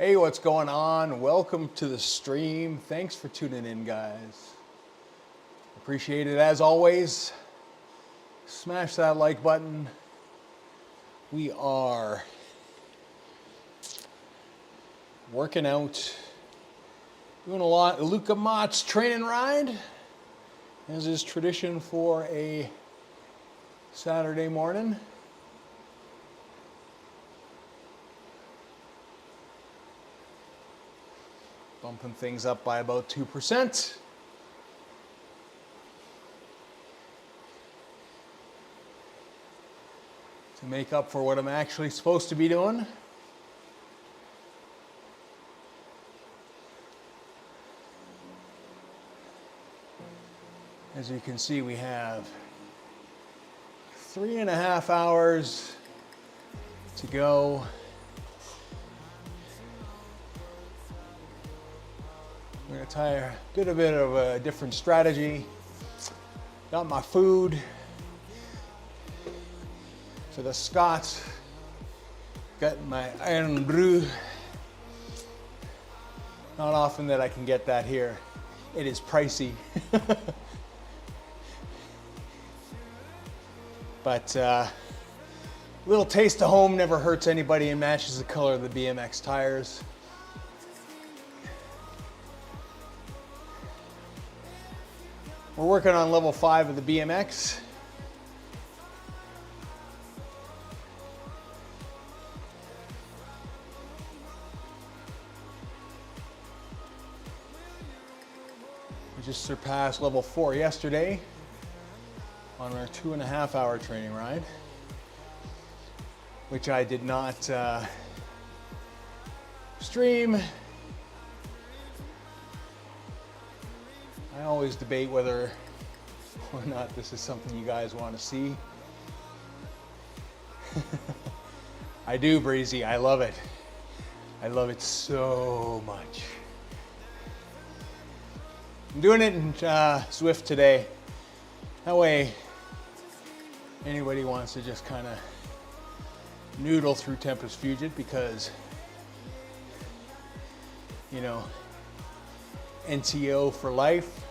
Hey, what's going on? Welcome to the stream. Thanks for tuning in, guys. Appreciate it as always. Smash that like button. We are working out, doing a lot. Luca Motz training ride, as is tradition for a Saturday morning. Bumping things up by about 2%. To make up for what I'm actually supposed to be doing. As you can see, we have 3.5 hours to go. I'm going to try a bit of a different strategy. Got my food for the Scots. Got my Iron Brew. Not often that I can get that here. It is pricey. But a little taste of home never hurts anybody and matches the color of the BMX tires. We're working on level 5 of the BMX. We just surpassed level 4 yesterday on our 2.5 hour training ride, which I did not stream. I always debate whether or not this is something you guys want to see. I do, Breezy. I love it. I love it so much. I'm doing it in Zwift today. That way, anybody wants to just kind of noodle through Tempest Fugit because, you know, NTO for life.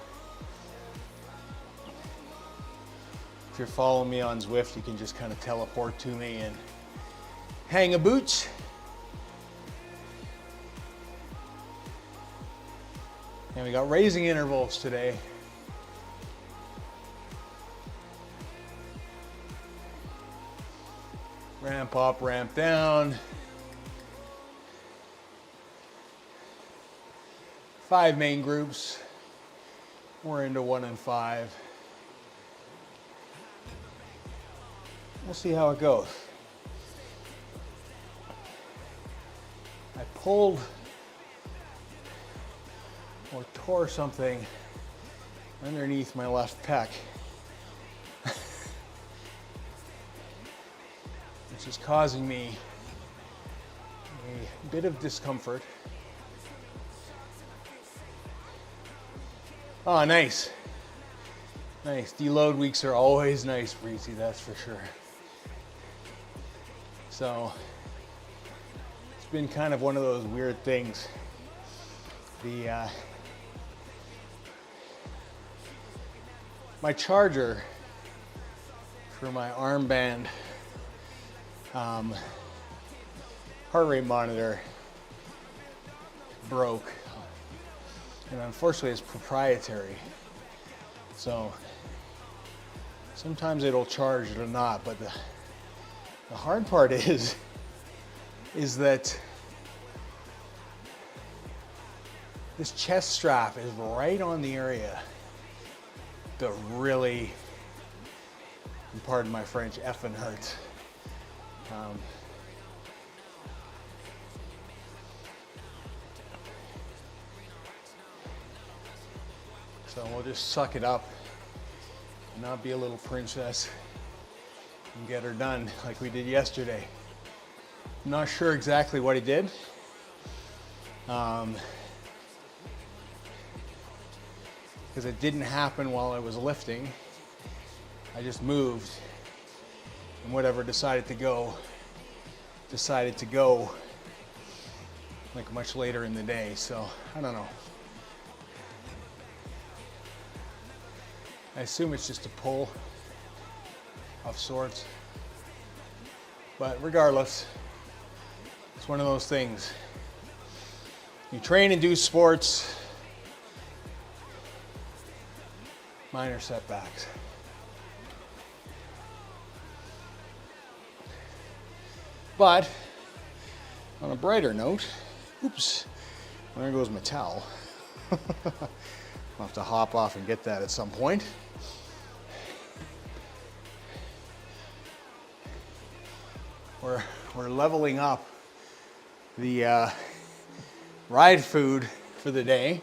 If you're following me on Zwift, you can just kind of teleport to me and hang a boot. And we got raising intervals today. Ramp up, ramp down. 5 main groups. We're into 1 and 5. We'll see how it goes. I pulled or tore something underneath my left pec, which is causing me a bit of discomfort. Oh, nice. Nice. Deload weeks are always nice, Breezy, that's for sure. So, it's been kind of one of those weird things. My charger for my armband heart rate monitor broke. And unfortunately it's proprietary. So sometimes it'll charge, it'll not, but the hard part is that this chest strap is right on the area that really, and pardon my French, effing hurts. So we'll just suck it up and not be a little princess and get her done like we did yesterday. I'm not sure exactly what he did. Because it didn't happen while I was lifting. I just moved, and whatever decided to go. like much later in the day, so I don't know. I assume it's just a pull of sorts, but regardless, it's one of those things. You train and do sports, minor setbacks. But on a brighter note, oops, there goes my towel. I'll have to hop off and get that at some point. We're leveling up the ride food for the day.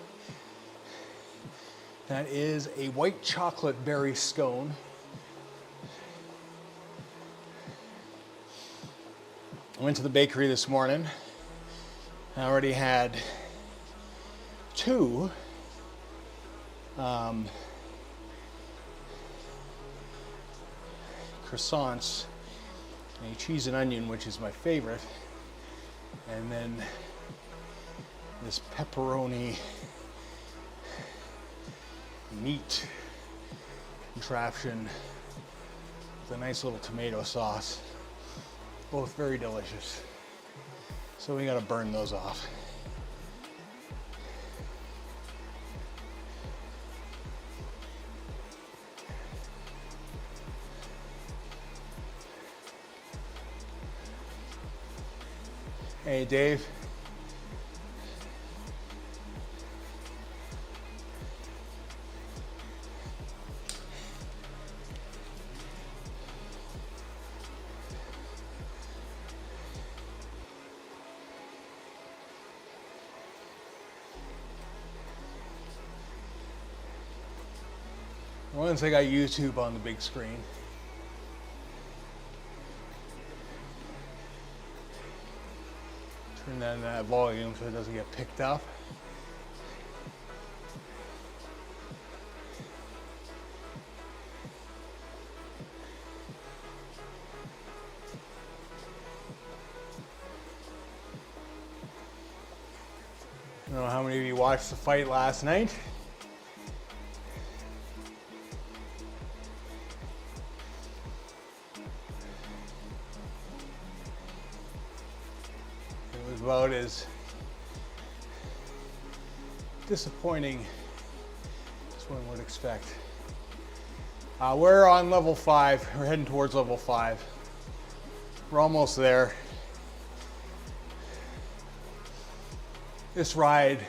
That is a white chocolate berry scone. I went to the bakery this morning. I already had 2 croissants, a cheese and onion, which is my favorite, and then this pepperoni meat contraption with a nice little tomato sauce. Both very delicious. So we gotta burn those off. Hey, Dave. Once I got YouTube on the big screen, turn down that volume so it doesn't get picked up. I don't know how many of you watched the fight last night. About as disappointing as one would expect. We're on level 5. We're heading towards level 5. We're almost there. This ride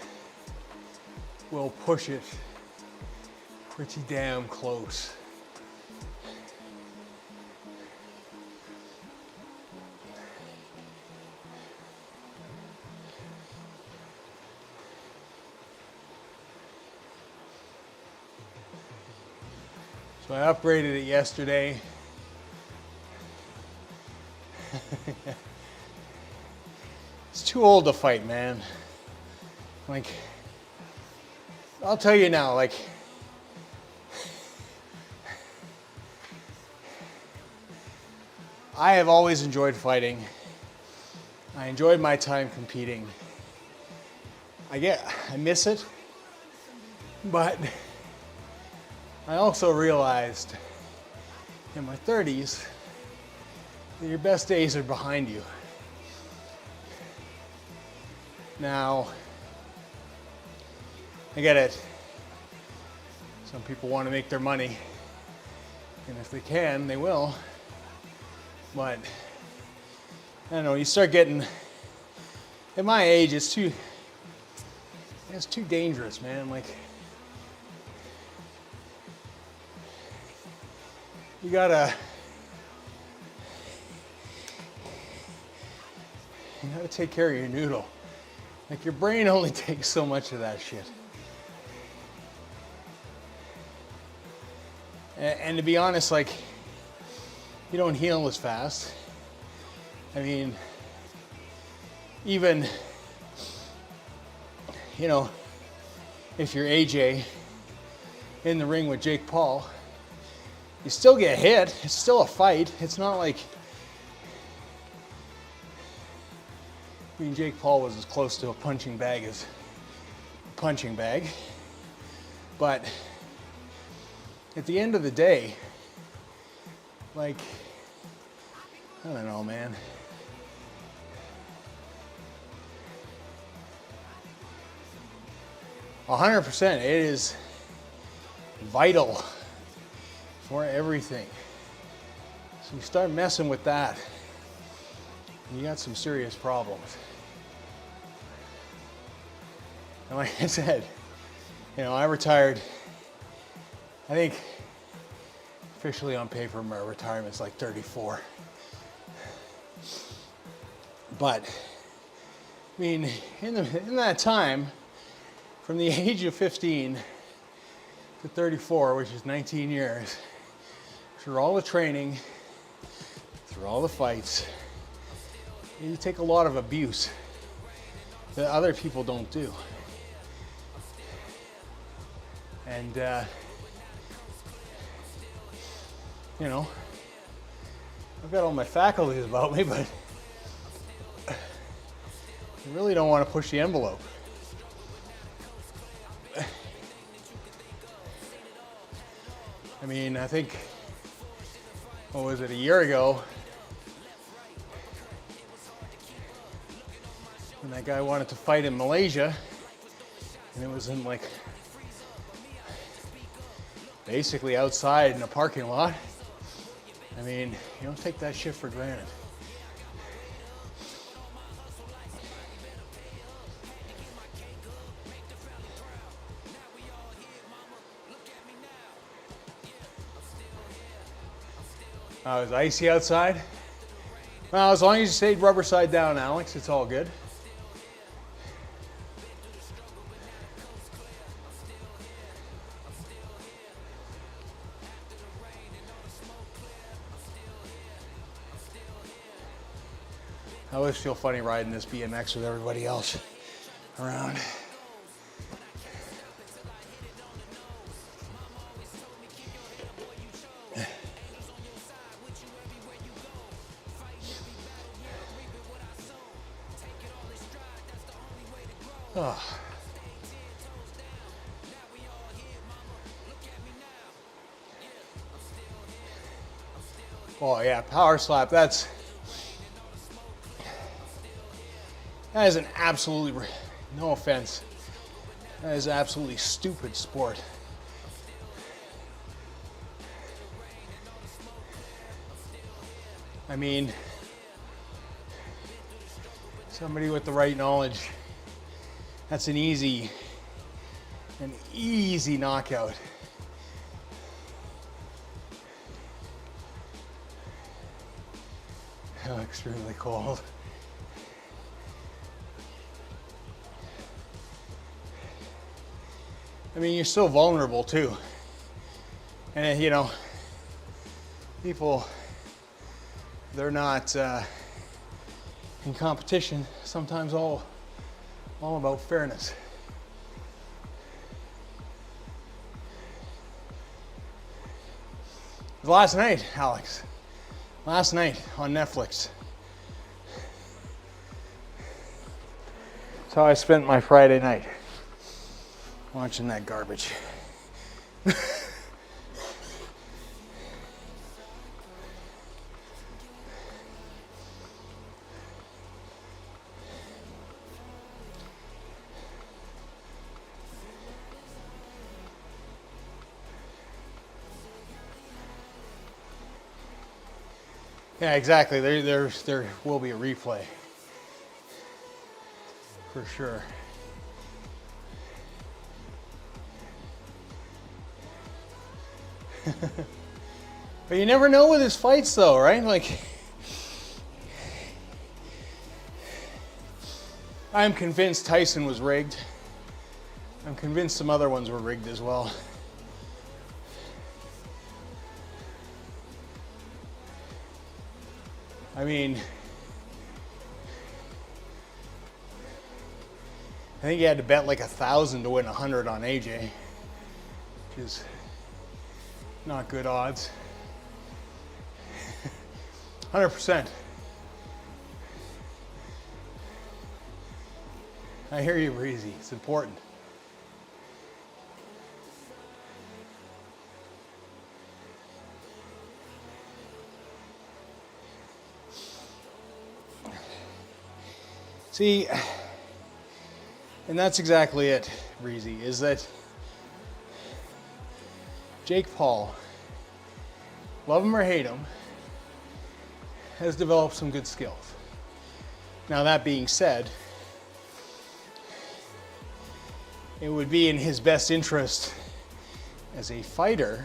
will push it pretty damn close. So I upgraded it yesterday. It's too old to fight, man. Like, I'll tell you now, like, I have always enjoyed fighting. I enjoyed my time competing. I miss it, but I also realized in my 30s that your best days are behind you. Now, I get it. Some people want to make their money, and if they can, they will. But I don't know, you start getting, at my age, it's too dangerous, man. Like, you gotta take care of your noodle. Like, your brain only takes so much of that shit. And to be honest, like, you don't heal as fast. I mean, even, you know, if you're AJ in the ring with Jake Paul, you still get hit. It's still a fight. It's not like, I mean, Jake Paul was as close to a punching bag as a punching bag. But at the end of the day, like, I don't know, man. %, it is vital for everything. So you start messing with that, you got some serious problems. And like I said, I retired, I think officially on paper my retirement's like 34. But, I mean, in that time, from the age of 15 to 34, which is 19 years, through all the training, through all the fights, you take a lot of abuse that other people don't do. And, I've got all my faculties about me, but I really don't want to push the envelope. I mean, I think, what was it, a year ago, when that guy wanted to fight in Malaysia, and it was in like, basically outside in a parking lot. I mean, you don't take that shit for granted. Oh, it was icy outside? Well, as long as you stayed rubber side down, Alex, it's all good. I always feel funny riding this BMX with everybody else around. Oh. Oh yeah, power slap, that is an absolutely, no offense, that is absolutely stupid sport. I mean, somebody with the right knowledge, that's an easy knockout. Oh, extremely cold. I mean, you're so vulnerable too. And people, they're not in competition, sometimes all about fairness. Last night, Alex. Last night on Netflix. That's how I spent my Friday night. Watching that garbage. Yeah, exactly. There will be a replay. For sure. But you never know with his fights though, right? Like, I'm convinced Tyson was rigged. I'm convinced some other ones were rigged as well. I mean, I think you had to bet like 1,000 to win 100 on AJ, which is not good odds. 100%. I hear you, Breezy. It's important. See, and that's exactly it, Breezy, is that Jake Paul, love him or hate him, has developed some good skills. Now that being said, it would be in his best interest as a fighter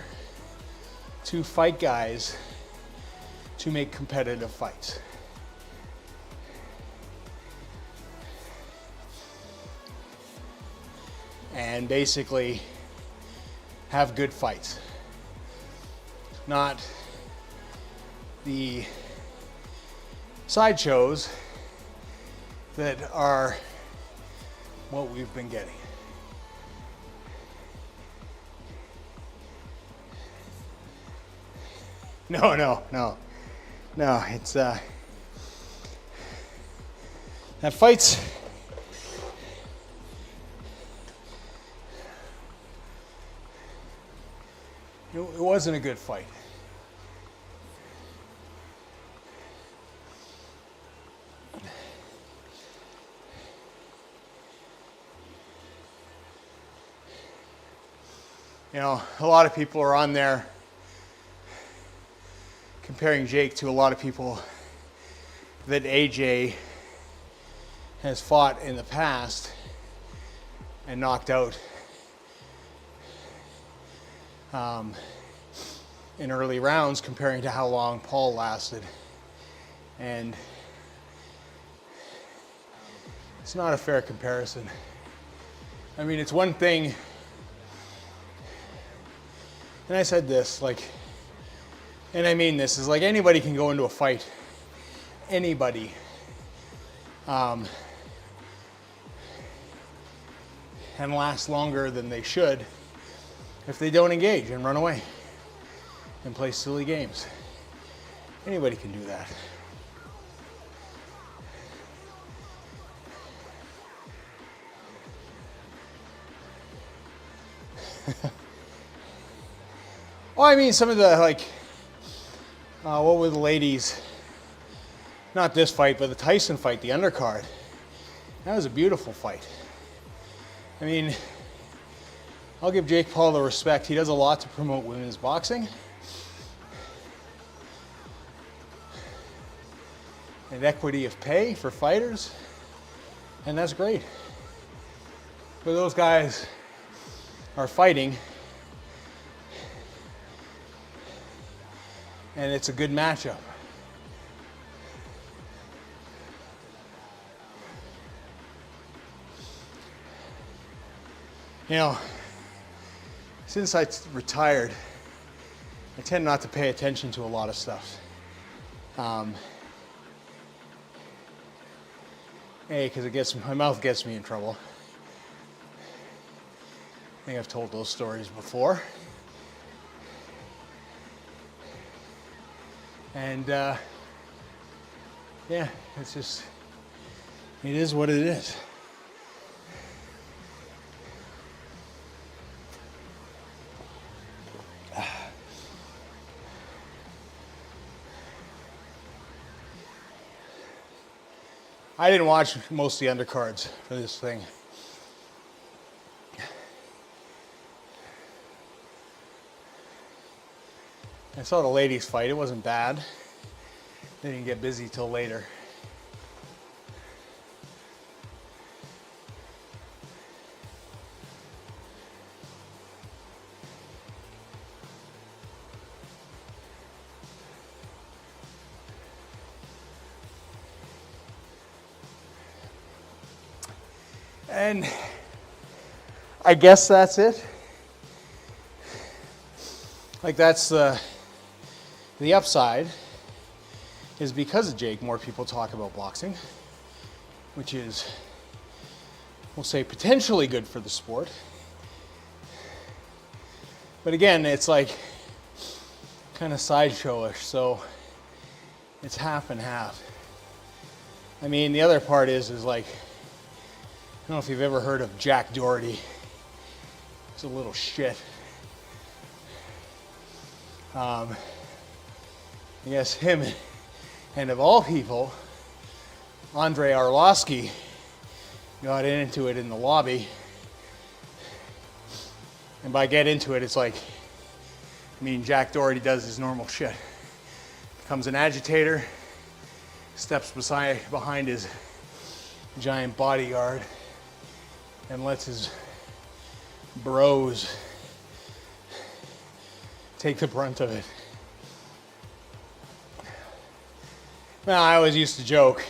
to fight guys to make competitive fights. And basically have good fights. Not the sideshows that are what we've been getting. No, it's that fight's it wasn't a good fight. You know, a lot of people are on there comparing Jake to a lot of people that AJ has fought in the past and knocked out in early rounds, comparing to how long Paul lasted. And it's not a fair comparison. I mean, it's one thing, and I said this, like, and I mean this, is like anybody can go into a fight, anybody. And last longer than they should if they don't engage and run away and play silly games. Anybody can do that. Well, I mean, some of the, like, what were the ladies, not this fight, but the Tyson fight, the undercard. That was a beautiful fight. I mean, I'll give Jake Paul the respect. He does a lot to promote women's boxing. And equity of pay for fighters. And that's great. But those guys are fighting. And it's a good matchup. You know, since I retired, I tend not to pay attention to a lot of stuff. Because my mouth gets me in trouble. I think I've told those stories before. And yeah, it's just, it is what it is. I didn't watch most of the undercards for this thing. I saw the ladies fight. It wasn't bad. They didn't get busy till later. And I guess that's it. Like, that's the upside, is because of Jake, more people talk about boxing, which is, we'll say, potentially good for the sport. But again, it's like kind of sideshowish, so it's half and half. I mean, the other part is like, don't know if you've ever heard of Jack Doherty. He's a little shit. Yes, him and of all people, Andre Arlovsky got into it in the lobby. And by get into it, it's like, Jack Doherty does his normal shit. Becomes an agitator, steps behind his giant bodyguard, and lets his bros take the brunt of it. Well, I always used to joke,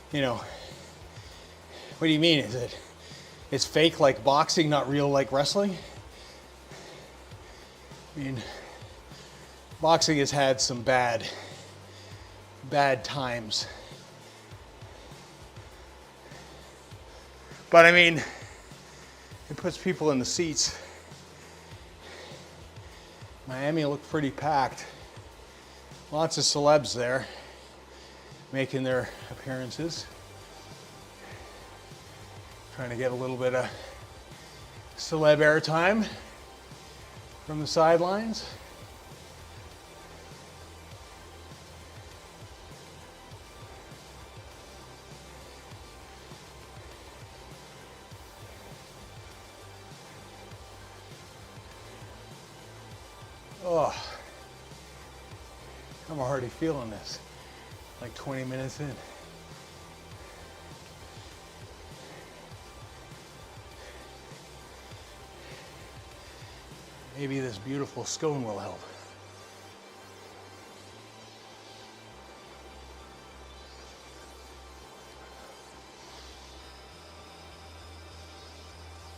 what do you mean? It's fake like boxing, not real like wrestling? Boxing has had some bad times. But it puts people in the seats. Miami looked pretty packed. Lots of celebs there making their appearances. Trying to get a little bit of celeb airtime from the sidelines. Oh, I'm already feeling this, like 20 minutes in. Maybe this beautiful scone will help.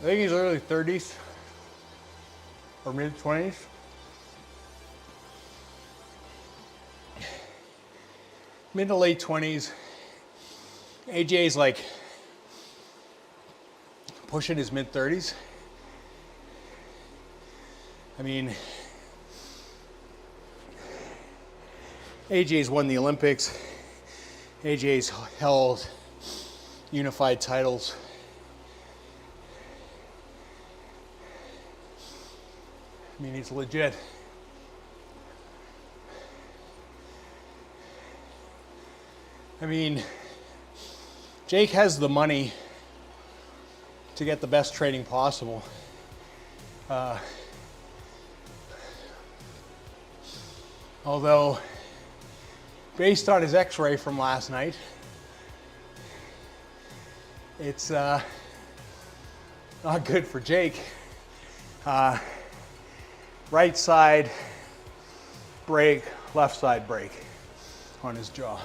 I think he's early 30s or mid 20s. Mid to late 20s. AJ's like pushing his mid 30s. AJ's won the Olympics. AJ's held unified titles. He's legit. Jake has the money to get the best training possible. Although, based on his x-ray from last night, it's not good for Jake. Right side break, left side break on his jaw.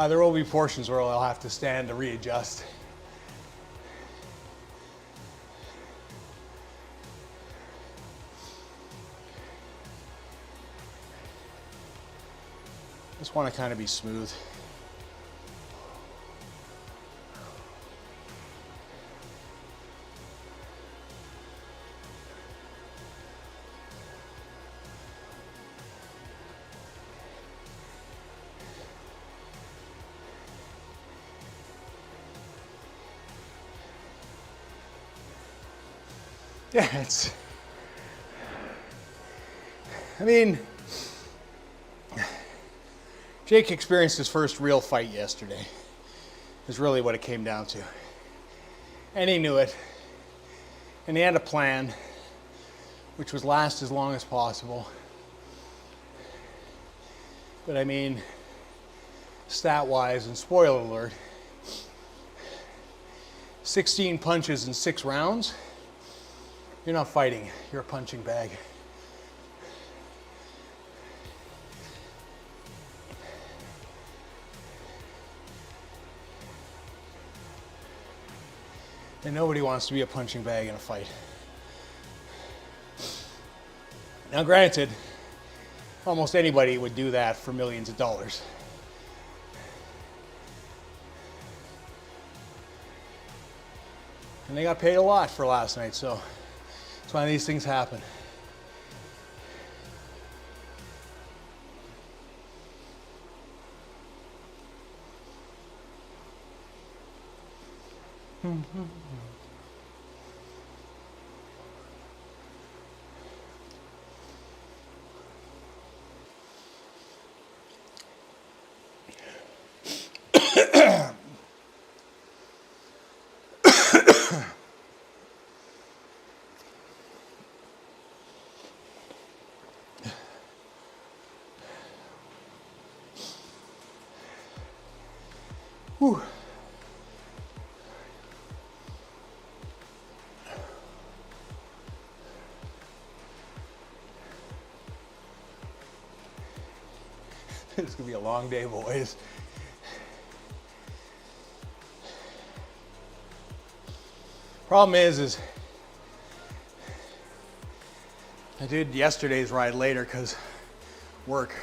There will be portions where I'll have to stand to readjust. Just want to kind of be smooth. Yeah, Jake experienced his first real fight yesterday, is really what it came down to. And he knew it. And he had a plan, which was last as long as possible. But stat-wise, and spoiler alert, 16 punches in 6 rounds, you're not fighting, you're a punching bag. And nobody wants to be a punching bag in a fight. Now granted, Almost anybody would do that for millions of dollars. And they got paid a lot for last night, so that's why these things happen. Whew. It's gonna be a long day, boys. Problem is I did yesterday's ride later because work.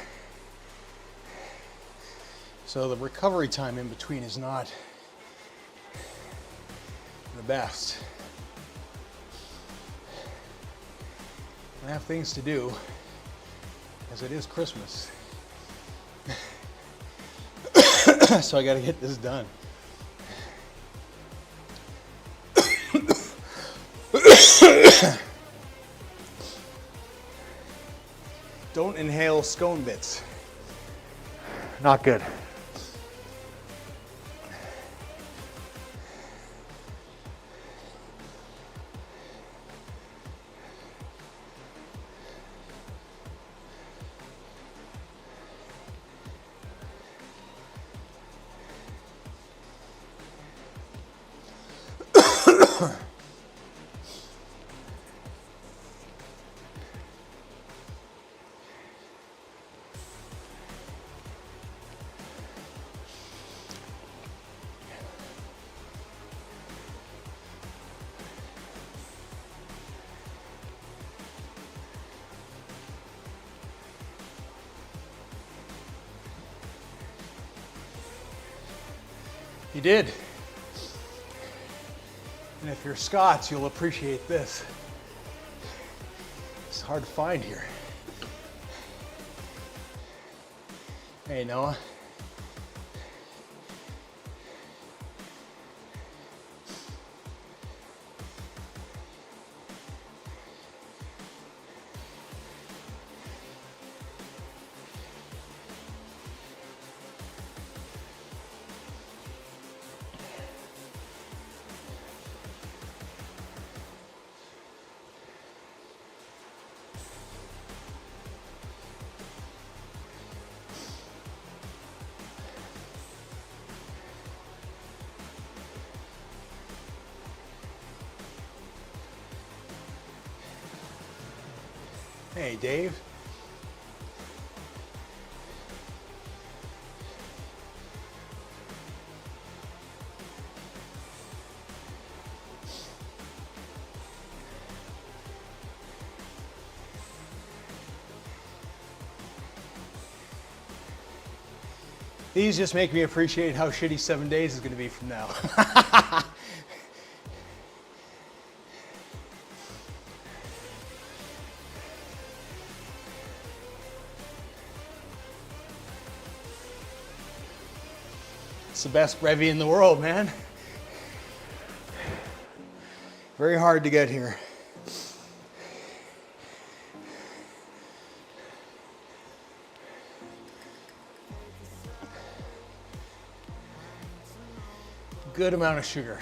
So the recovery time in between is not the best. I have things to do as it is Christmas. So I gotta get this done. Don't inhale scone bits. Not good. You did. And if you're Scots, you'll appreciate this. It's hard to find here. Hey, Noah. Hey, Dave. These just make me appreciate how shitty 7 days is going to be from now. It's the best brevy in the world, man. Very hard to get here. Good amount of sugar.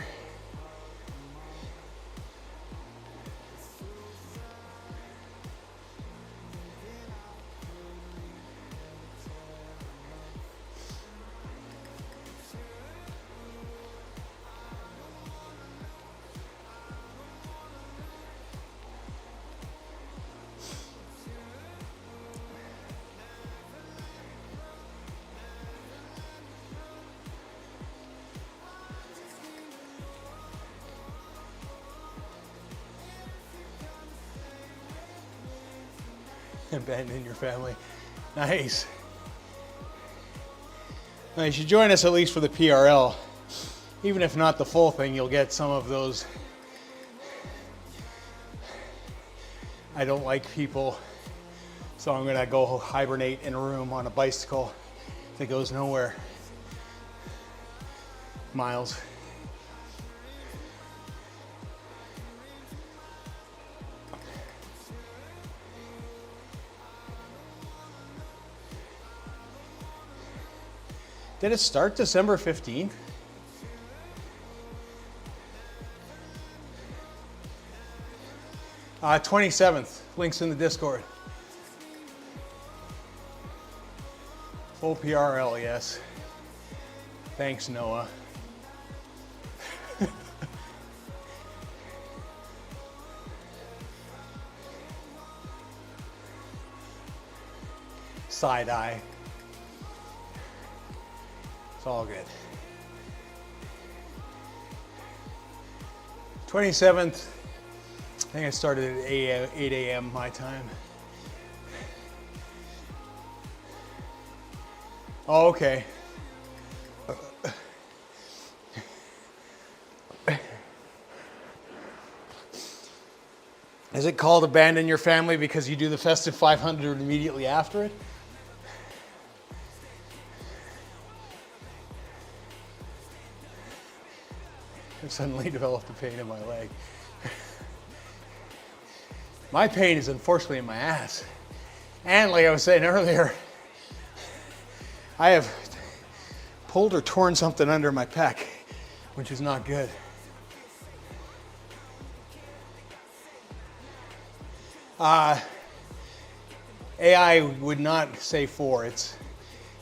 Abandon your family. Nice. Now you should join us at least for the PRL. Even if not the full thing, you'll get some of those I don't like people, so I'm gonna go hibernate in a room on a bicycle that goes nowhere. Miles. Did it start December 15th? Uh, 27th, links in the Discord. Full PRL, yes. Thanks, Noah. Side eye. It's all good. 27th, I think I started at 8 a.m. my time. Oh, okay. Is it called abandon your family because you do the festive 500 immediately after it? I've suddenly developed a pain in my leg. My pain is unfortunately in my ass. And like I was saying earlier, I have pulled or torn something under my pec, which is not good. AI would not say 4. It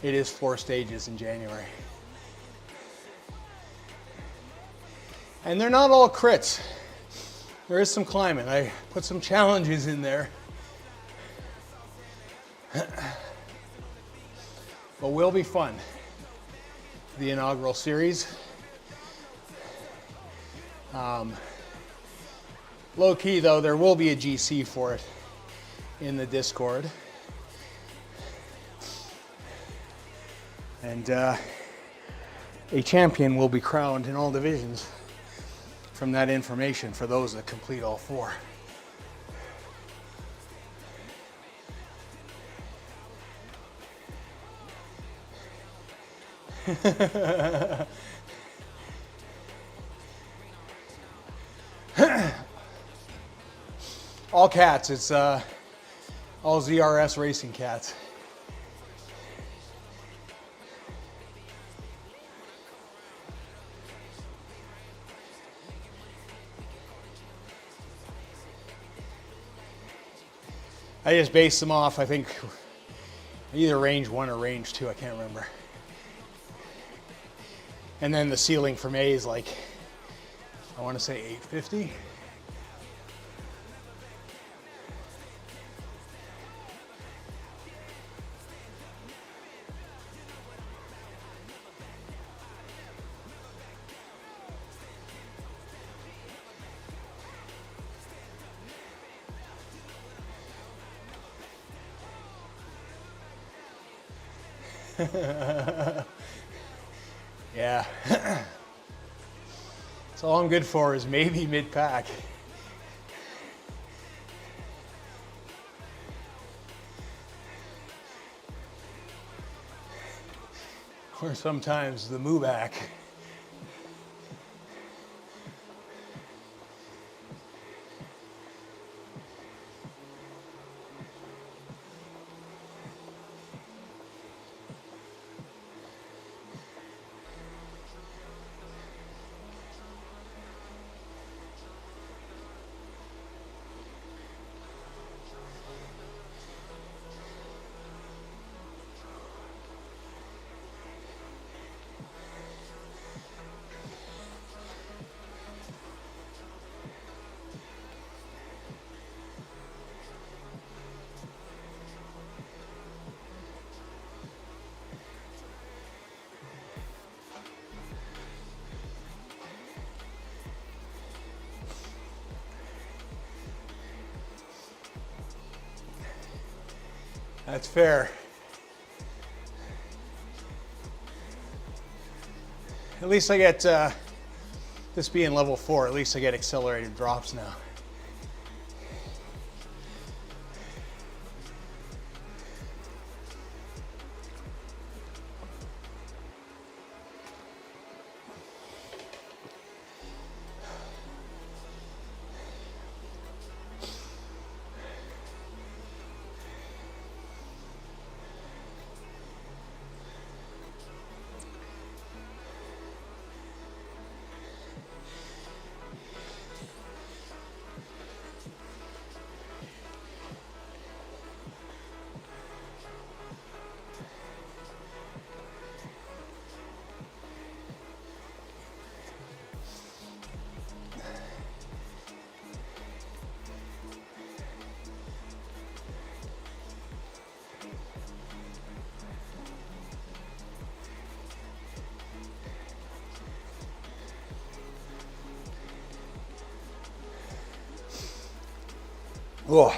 is 4 stages in January. And they're not all crits. There is some climbing. I put some challenges in there. But will be fun. The inaugural series. Low key though, there will be a GC for it in the Discord. And a champion will be crowned in all divisions from that information for those that complete all 4. All cats, it's all ZRS racing cats. I just based them off, I think, either range 1 or range 2, I can't remember. And then the ceiling from A is like, I want to say 850. Yeah. That's all I'm good for is maybe mid-pack. Or sometimes the moo-back. That's fair. At least I get, this being level 4, at least I get accelerated drops now. Oh.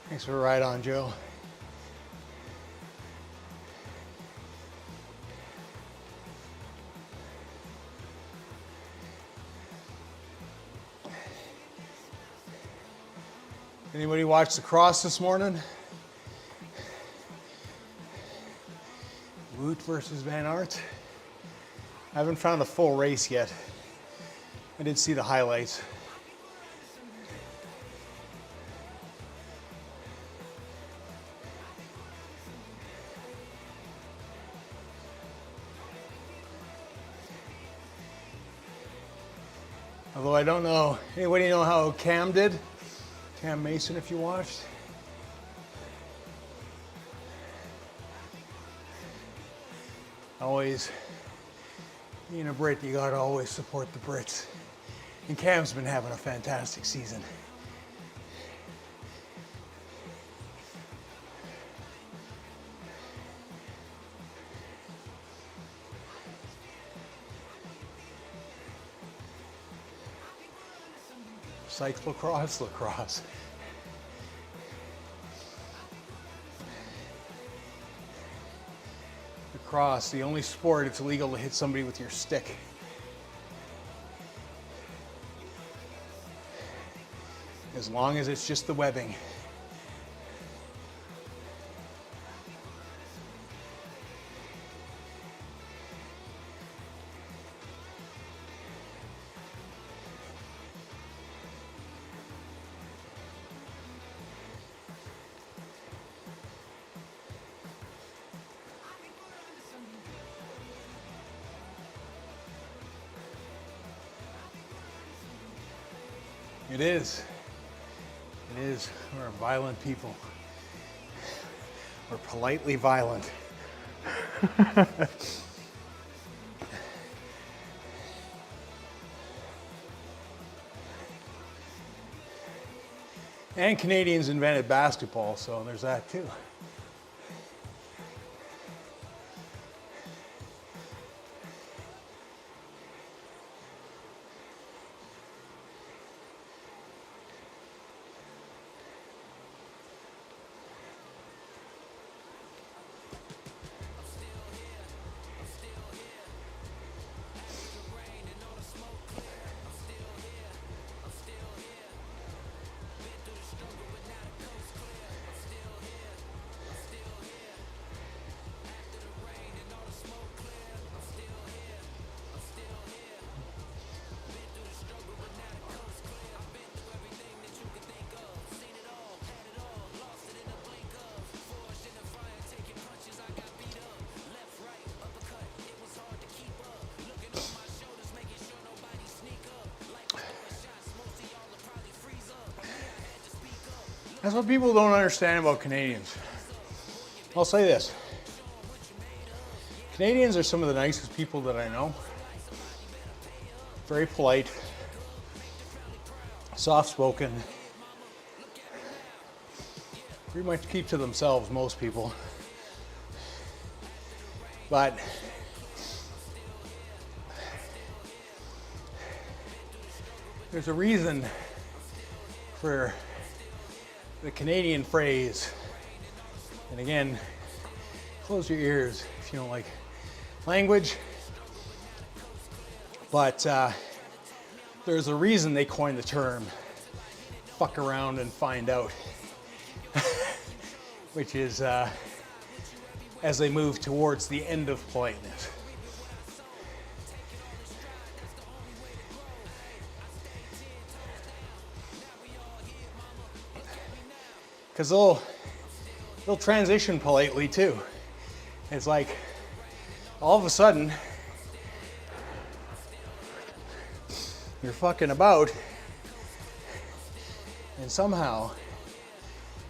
Thanks for the ride on, Joe. Anybody watch the cross this morning? Wout versus Van Aert. I haven't found a full race yet. I did see the highlights. Although I don't know, anybody know how Cam did? Cam Mason, if you watched. Always, being a Brit, you gotta always support the Brits. And Cam's been having a fantastic season. Cyclocross, lacrosse. Lacrosse, the only sport it's illegal to hit somebody with your stick. As long as it's just the webbing. It is. It is. We're a violent people. We're politely violent. And Canadians invented basketball, so there's that too. That's what people don't understand about Canadians. I'll say this. Canadians are some of the nicest people that I know. very polite, soft-spoken, pretty much keep to themselves, most people. But there's a reason for the Canadian phrase, and again, close your ears if you don't like language, but there's a reason they coined the term fuck around and find out, which is as they move towards the end of politeness. Because they'll transition politely too. It's like all of a sudden you're fucking about and somehow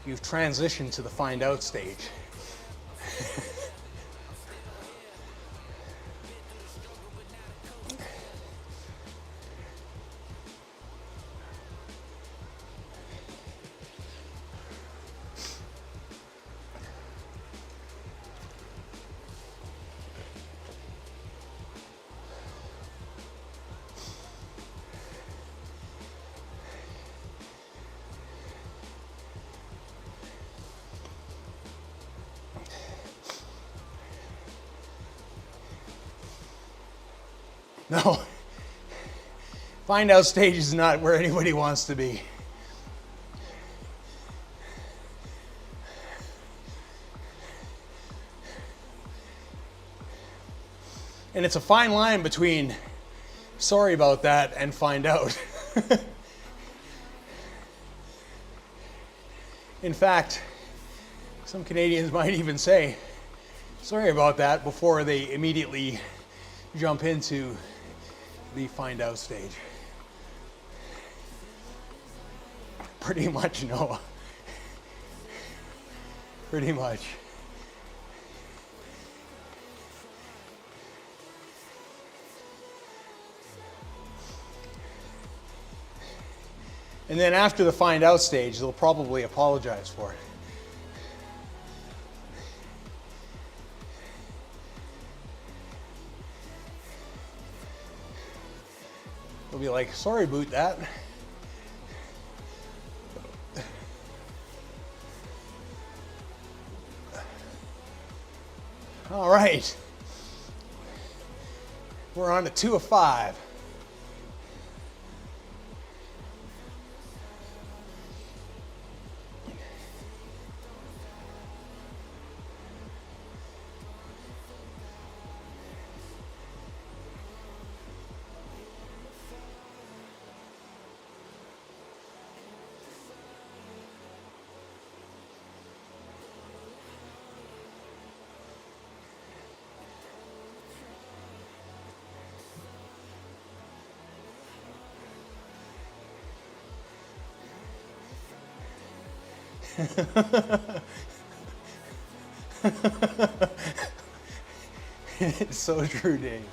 you've transitioned to the find out stage. No, find out stage is not where anybody wants to be. And it's a fine line between sorry about that and find out. In fact, some Canadians might even say sorry about that before they immediately jump into the find out stage. Pretty much, Noah. Pretty much. And then after the find out stage, they'll probably apologize for it. They'll be like, sorry about that. All right. We're on to 2 of 5. It's so true, Dave.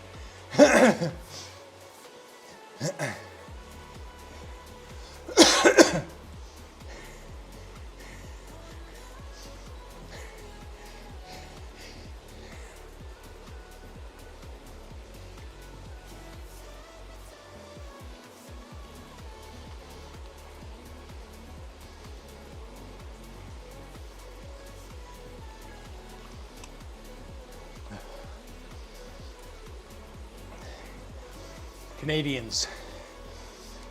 Canadians,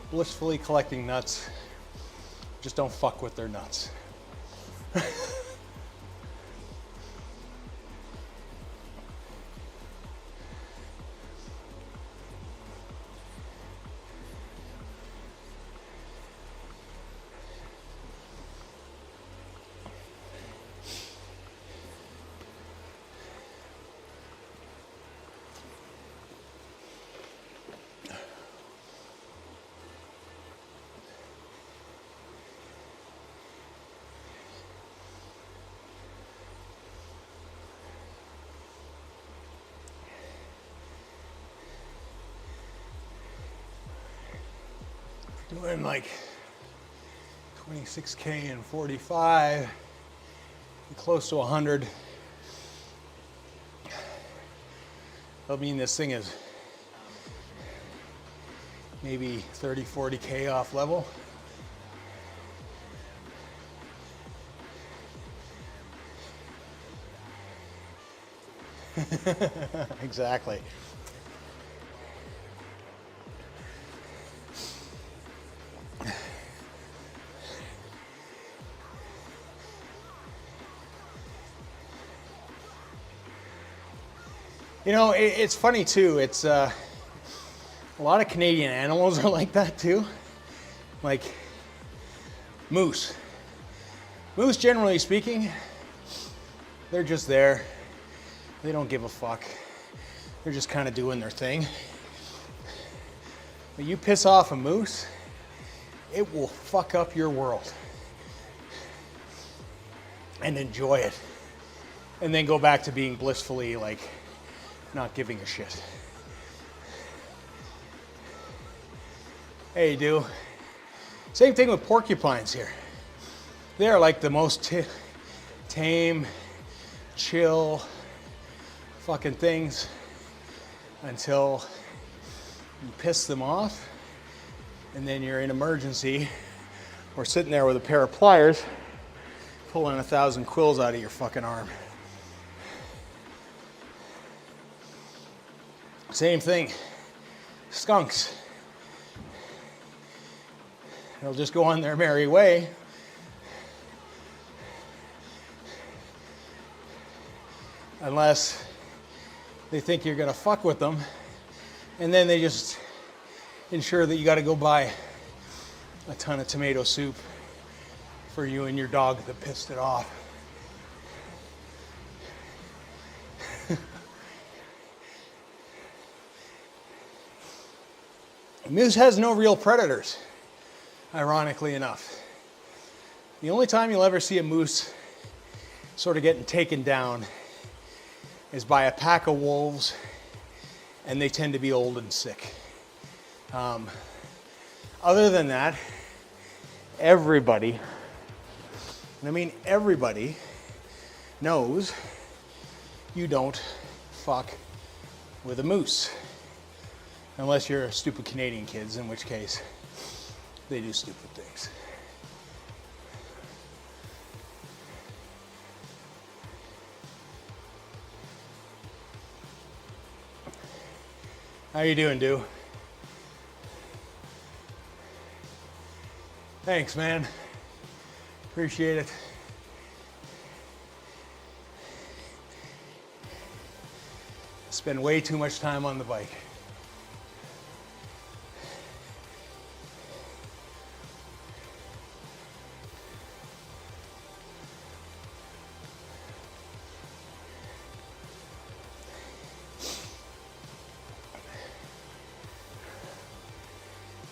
blissfully collecting nuts, just don't fuck with their nuts. doing like 26K and 45, close to 100. That'll mean this thing is maybe 30, 40K off level. Exactly. You know, it's funny too. It's a lot of Canadian animals are like that too. Like moose. Moose, generally speaking, they're just there. They don't give a fuck. They're just kind of doing their thing. But you piss off a moose, it will fuck up your world. And enjoy it. And then go back to being blissfully like not giving a shit. Hey, you do. Same thing with porcupines here. They're like the most tame, chill fucking things until you piss them off, and then you're in emergency or sitting there with a pair of pliers pulling 1,000 quills out of your fucking arm. Same thing, skunks. They'll just go on their merry way. Unless they think you're gonna fuck with them, and then they just ensure that you gotta go buy a ton of tomato soup for you and your dog that pissed it off. Moose has no real predators, ironically enough. The only time you'll ever see a moose sort of getting taken down is by a pack of wolves, and they tend to be old and sick. Other than that, everybody, and I mean everybody, knows you don't fuck with a moose. Unless you're stupid Canadian kids, in which case they do stupid things. How you doing, Du? Thanks, man. Appreciate it. Spend way too much time on the bike.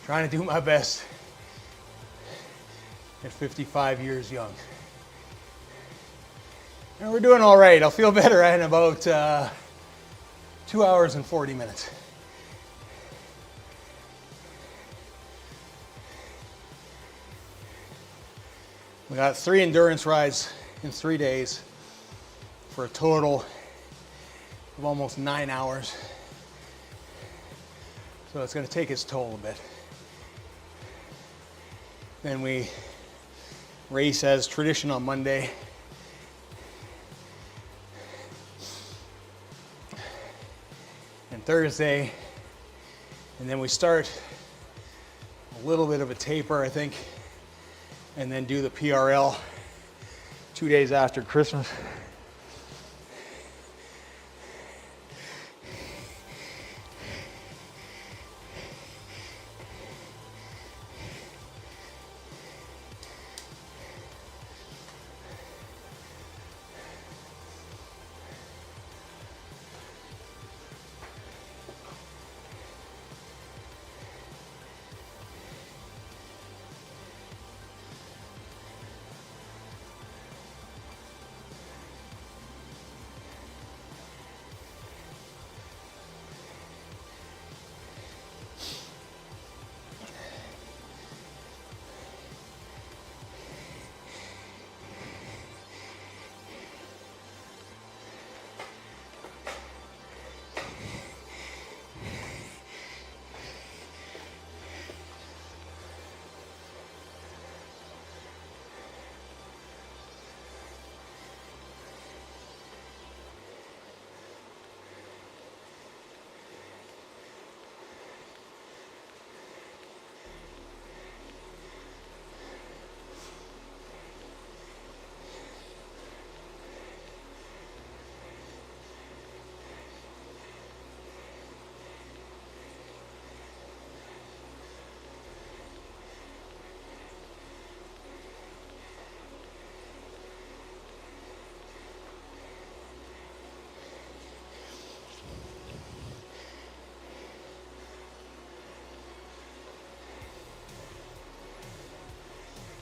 Trying to do my best at 55 years young. And we're doing all right. I'll feel better in about 2 hours and 40 minutes. We got 3 endurance rides in 3 days for a total of almost 9 hours. So it's going to take its toll a bit. Then we race as tradition on Monday. And Thursday. And then we start a little bit of a taper, I think. And then do the PRL 2 days after Christmas.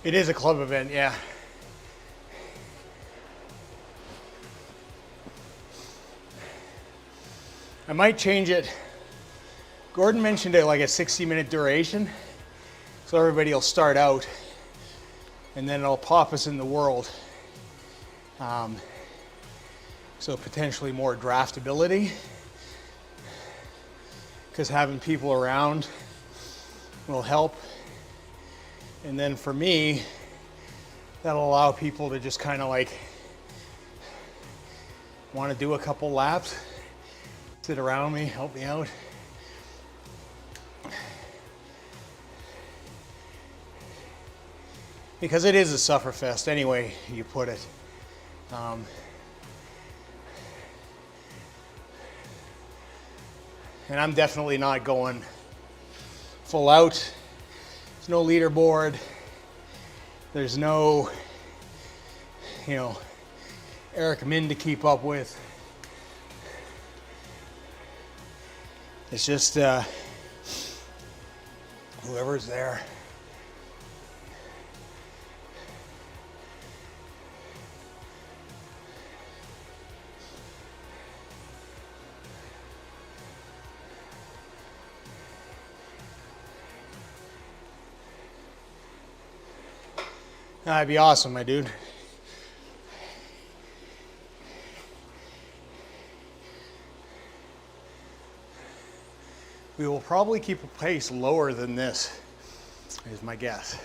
It is a club event, yeah. I might change it. Gordon mentioned it like a 60-minute duration, so everybody will start out, and then it'll pop us in the world. So potentially more draftability, because having people around will help. And then for me, that'll allow people to just kind of like want to do a couple laps, sit around me, help me out. Because it is a sufferfest anyway you put it. And I'm definitely not going full out. There's no leaderboard. There's no, Eric Min to keep up with. It's just whoever's there. That'd be awesome, my dude. We will probably keep a pace lower than this, is my guess.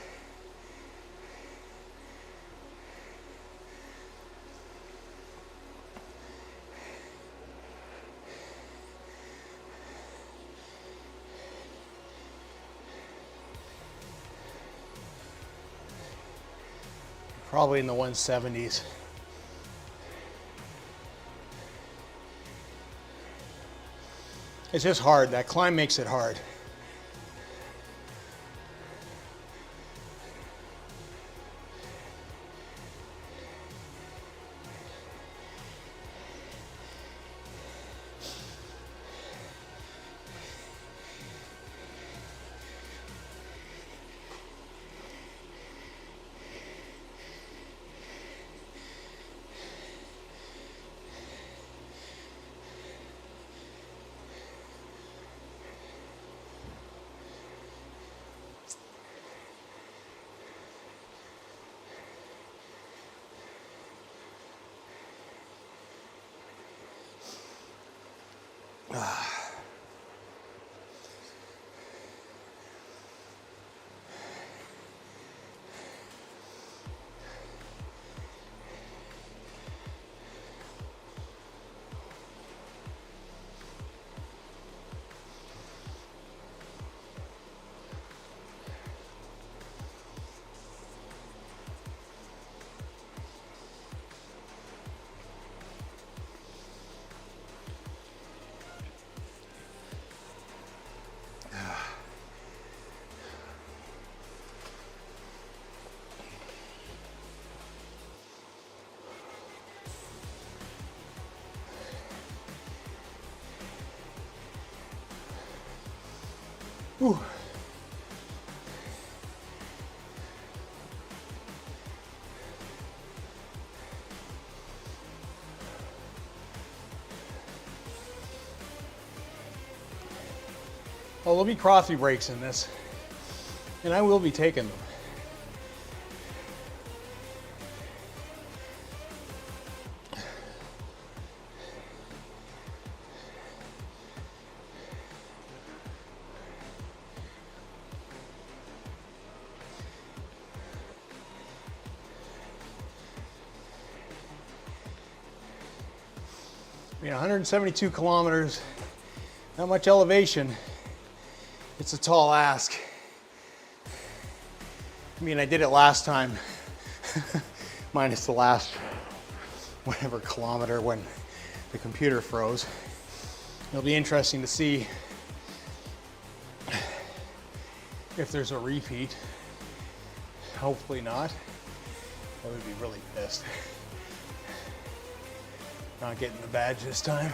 Probably in the 170s. It's just hard. That climb makes it hard. Whew. Well, there'll be coffee breaks in this, and I will be taking them. I mean, 172 kilometers, not much elevation. It's a tall ask. I mean, I did it last time, minus the last whatever kilometer when the computer froze. It'll be interesting to see if there's a repeat. Hopefully not. I would be really pissed. Not getting the badge this time.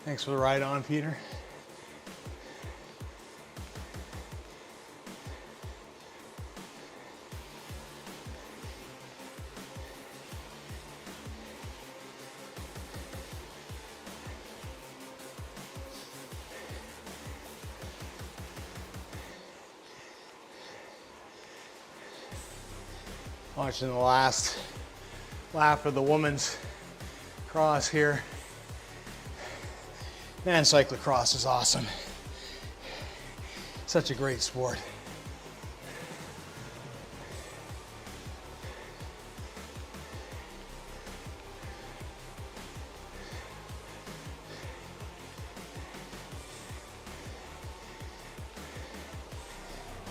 Thanks for the ride on, Peter. Watching the last lap of the women's cross here. Man, cyclocross is awesome. Such a great sport.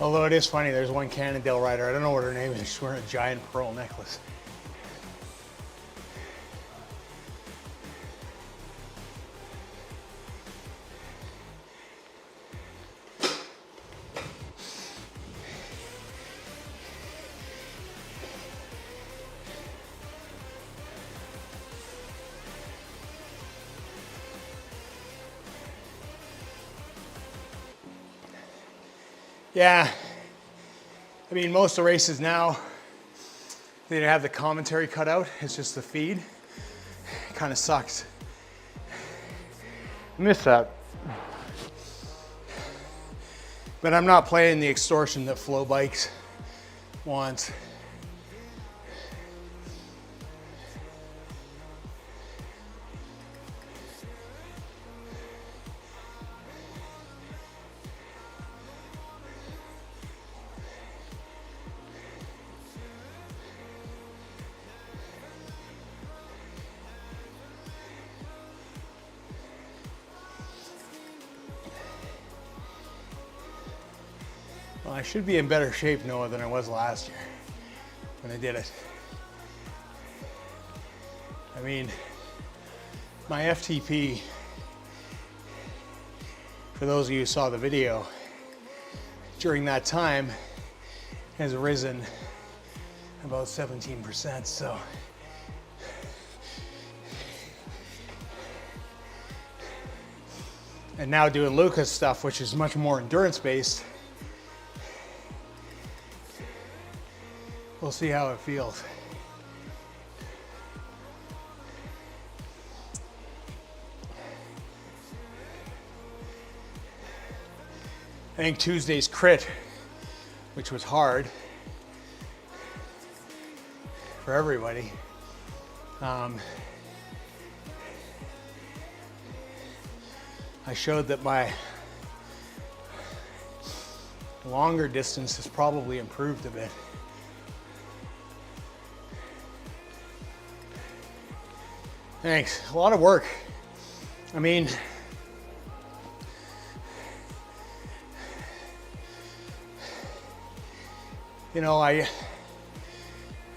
Although it is funny, there's one Cannondale rider, I don't know what her name is, she's wearing a giant pearl necklace. Yeah, I mean, most of the races now, they don't have the commentary cut out. It's just the feed. It kind of sucks. I miss that. But I'm not playing the extortion that Flow Bikes wants. Well, I should be in better shape, Noah, than I was last year when I did it. I mean, my FTP, for those of you who saw the video, during that time has risen about 17%, so. And now doing Luca's stuff, which is much more endurance-based, we'll see how it feels. I think Tuesday's crit, which was hard for everybody, I showed that my longer distance has probably improved a bit. Thanks. A lot of work. I mean, you know, I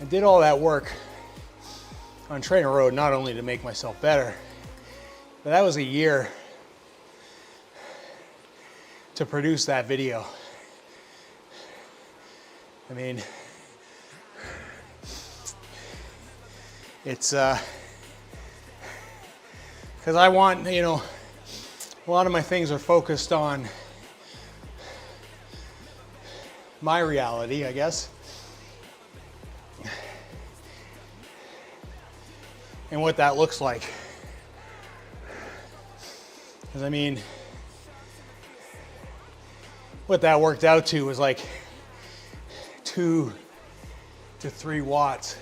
did all that work on Trainer Road not only to make myself better, but that was a year to produce that video. I mean, it's because I want, you know, a lot of my things are focused on my reality, I guess. And what that looks like. Because I mean, what that worked out to was like 2 to 3 watts.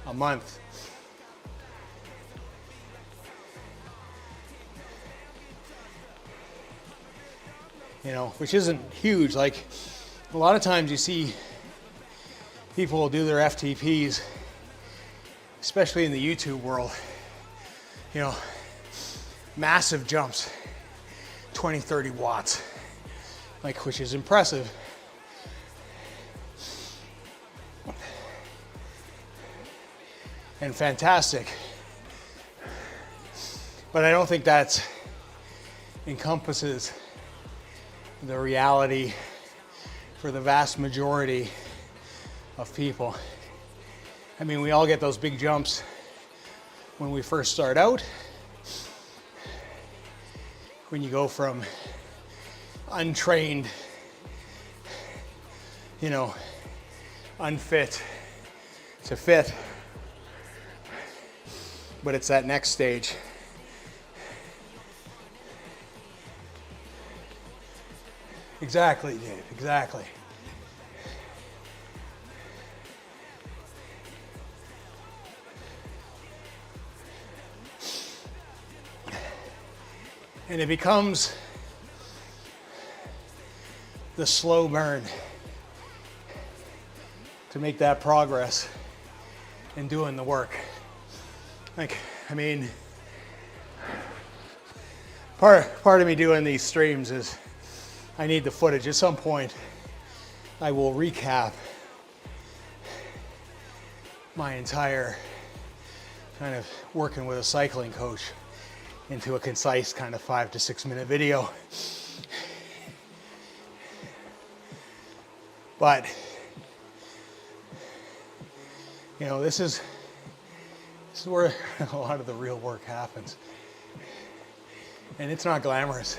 A month. You know, which isn't huge. Like, a lot of times you see people will do their FTPs, especially in the YouTube world, you know, massive jumps, 20, 30 watts, like, which is impressive. And fantastic. But I don't think that encompasses the reality for the vast majority of people. I mean, we all get those big jumps when we first start out. When you go from untrained, you know, unfit to fit. But it's that next stage. Exactly, Dave, exactly. And it becomes the slow burn to make that progress in doing the work. Like, I mean, part of me doing these streams is I need the footage. At some point, I will recap my entire kind of working with a cycling coach into a concise kind of 5 to 6 minute video. But, you know, this is where a lot of the real work happens. And it's not glamorous.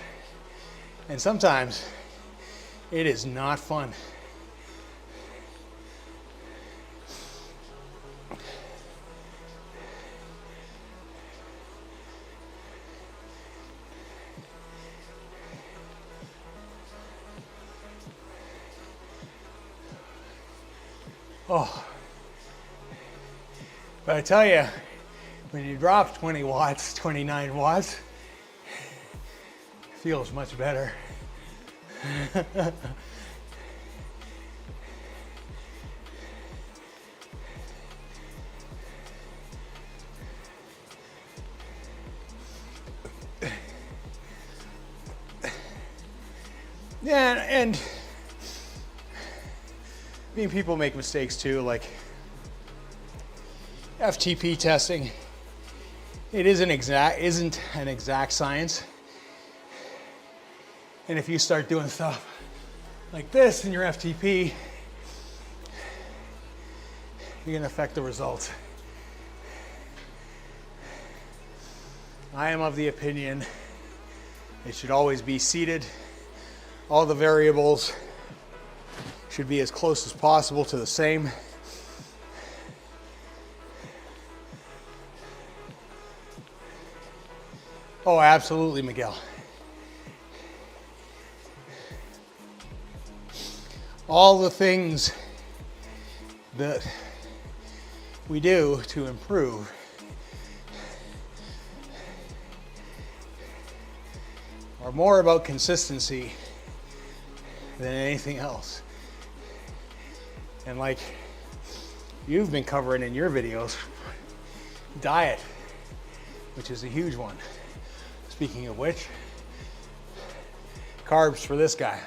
And sometimes it is not fun. Oh, but I tell you, when you drop 20 watts, 29 watts, it feels much better. Yeah, and I mean, people make mistakes too, like FTP testing. It isn't an exact science. And if you start doing stuff like this in your FTP, you're gonna affect the results. I am of the opinion it should always be seated. All the variables should be as close as possible to the same. Oh, absolutely, Miguel. All the things that we do to improve are more about consistency than anything else. And like you've been covering in your videos, diet, which is a huge one. Speaking of which, carbs for this guy.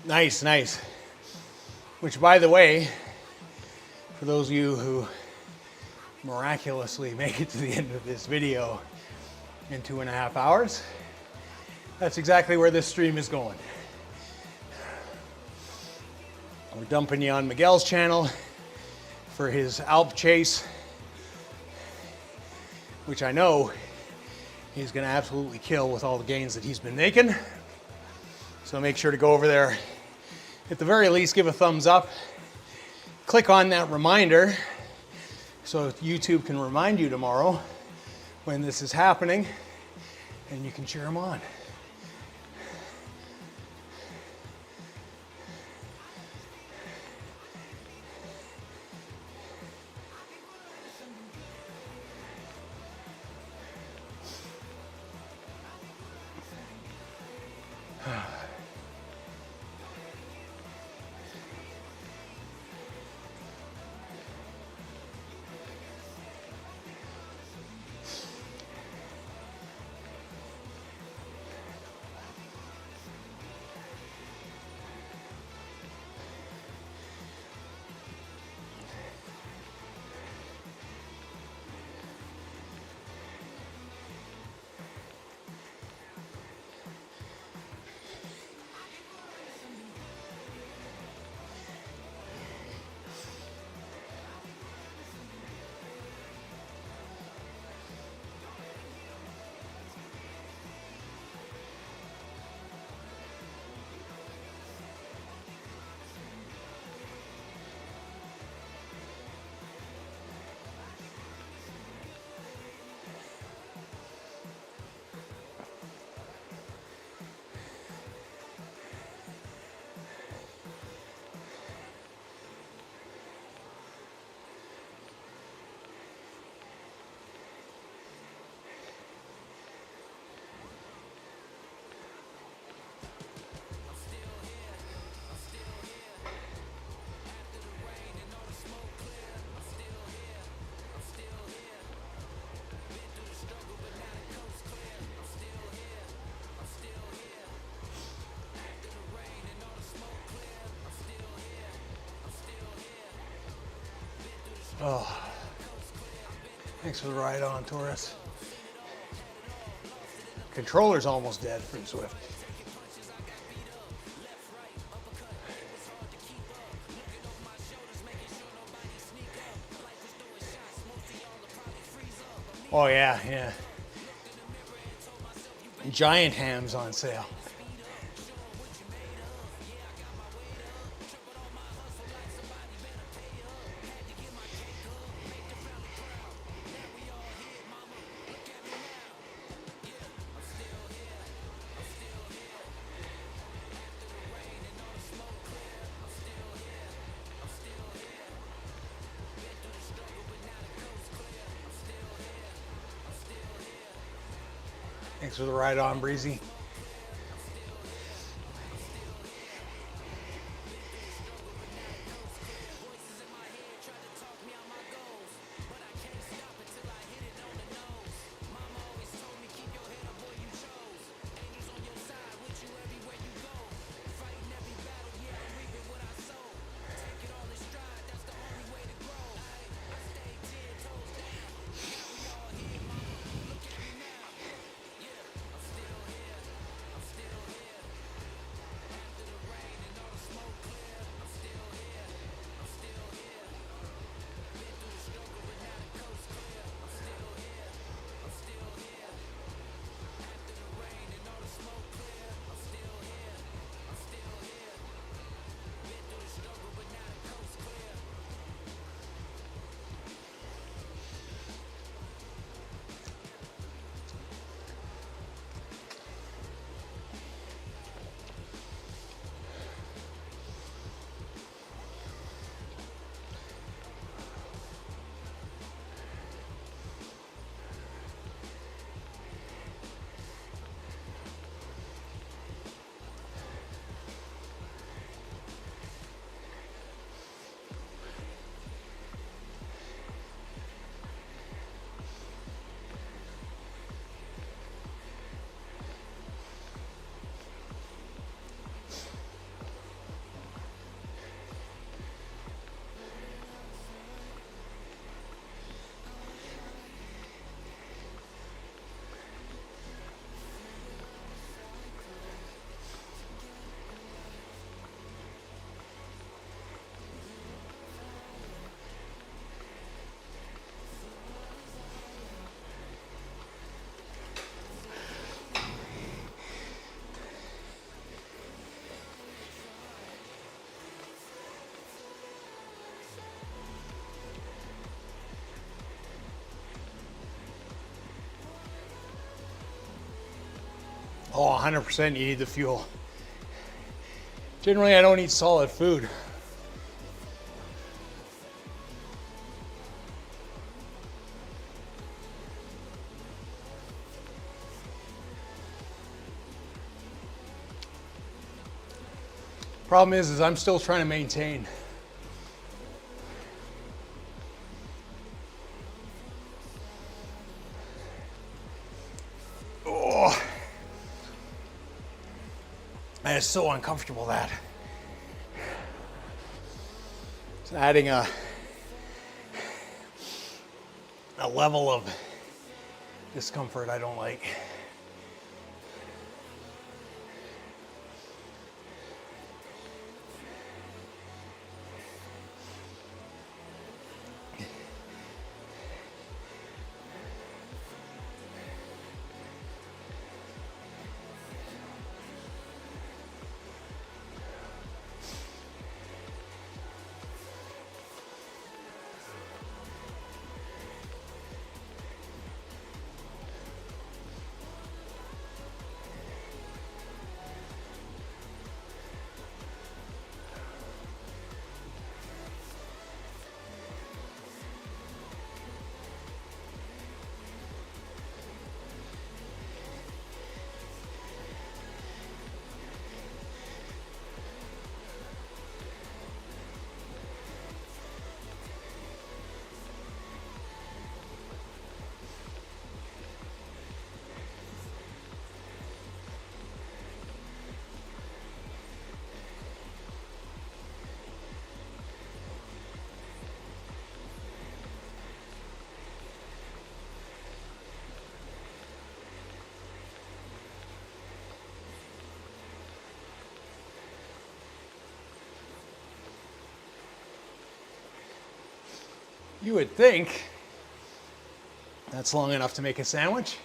Nice, nice. Which, by the way, for those of you who miraculously make it to the end of this video in 2.5 hours, that's exactly where this stream is going. We're dumping you on Miguel's channel for his Alp chase, which I know he's going to absolutely kill with all the gains that he's been making. So make sure to go over there. At the very least, give a thumbs up. Click on that reminder so YouTube can remind you tomorrow when this is happening, and you can cheer him on. Oh, thanks for the ride on, Taurus. Controller's almost dead from Zwift. Oh yeah, yeah. Giant hams on sale. Thanks for the ride on, Breezy. Oh, 100% you need the fuel. Generally, I don't eat solid food. Problem is I'm still trying to maintain. Oh, and it's so uncomfortable that. It's adding a level of discomfort I don't like. You would think that's long enough to make a sandwich.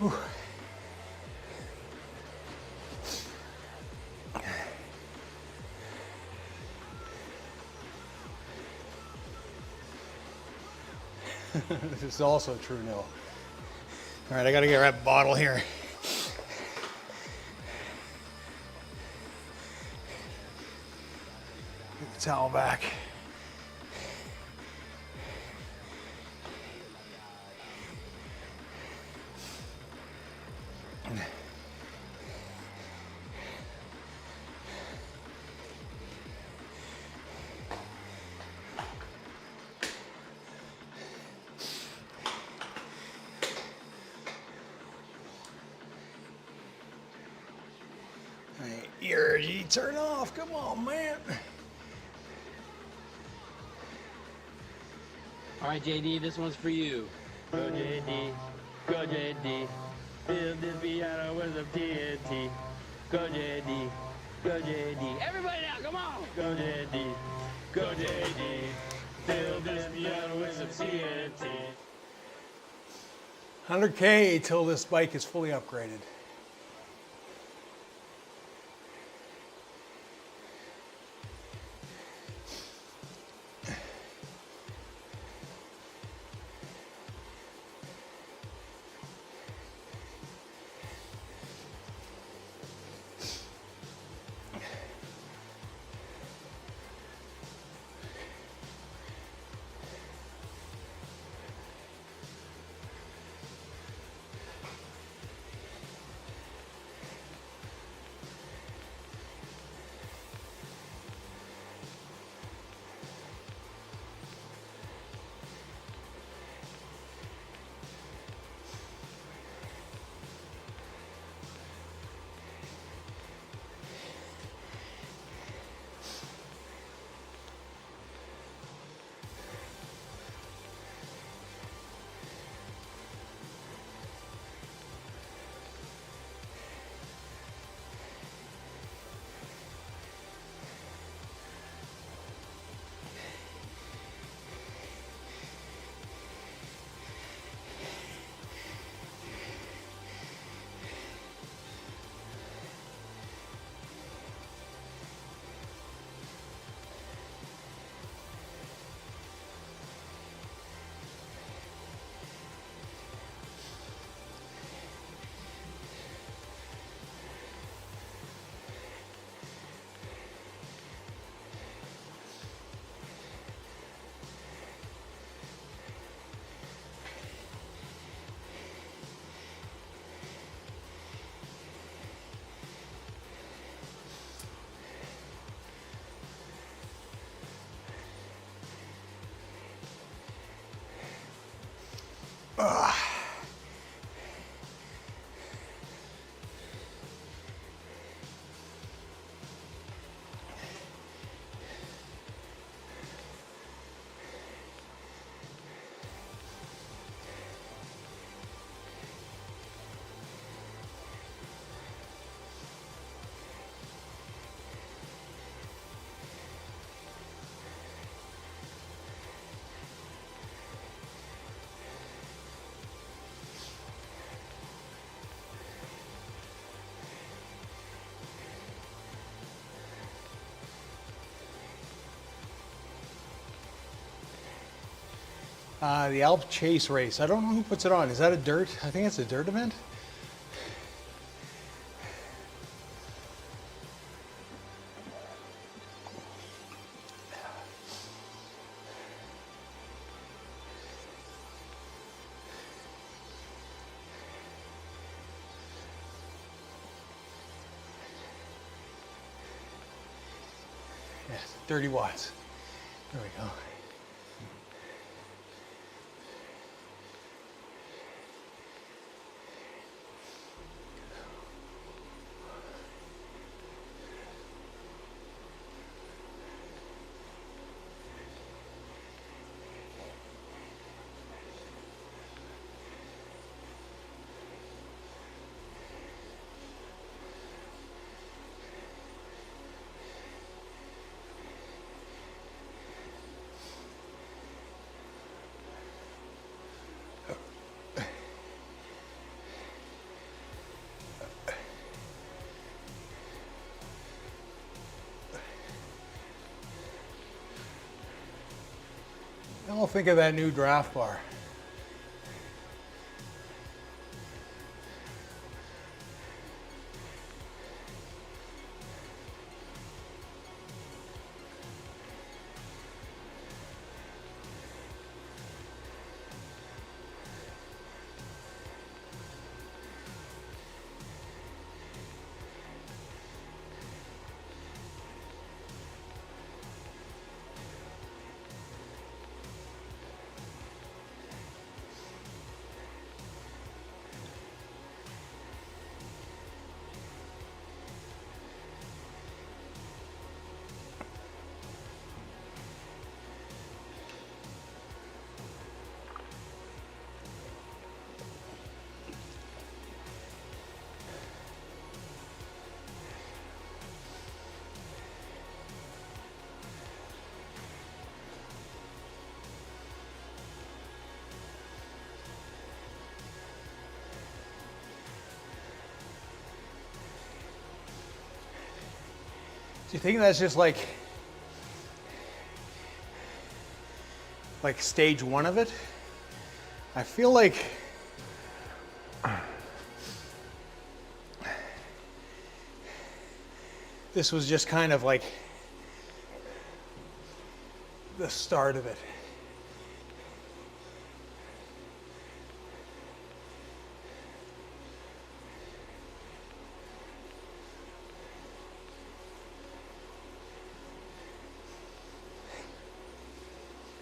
Whew. This is also true, no. All right, I gotta get that bottle here. Get the towel back. Energy, turn off. Come on, man. All right, JD, this one's for you. Go, JD. Go, JD. Fill this piano with some TNT. Go, JD. Go, JD. Everybody now, come on. Go, JD. Go, JD. Fill this piano with some TNT. 100K till this bike is fully upgraded. The Alp Chase race. I don't know who puts it on. Is that a dirt? I think it's a dirt event. Yes, 30 watts. There we go. I'll think of that new draft bar. Do you think that's just like stage one of it? I feel like this was just kind of like the start of it.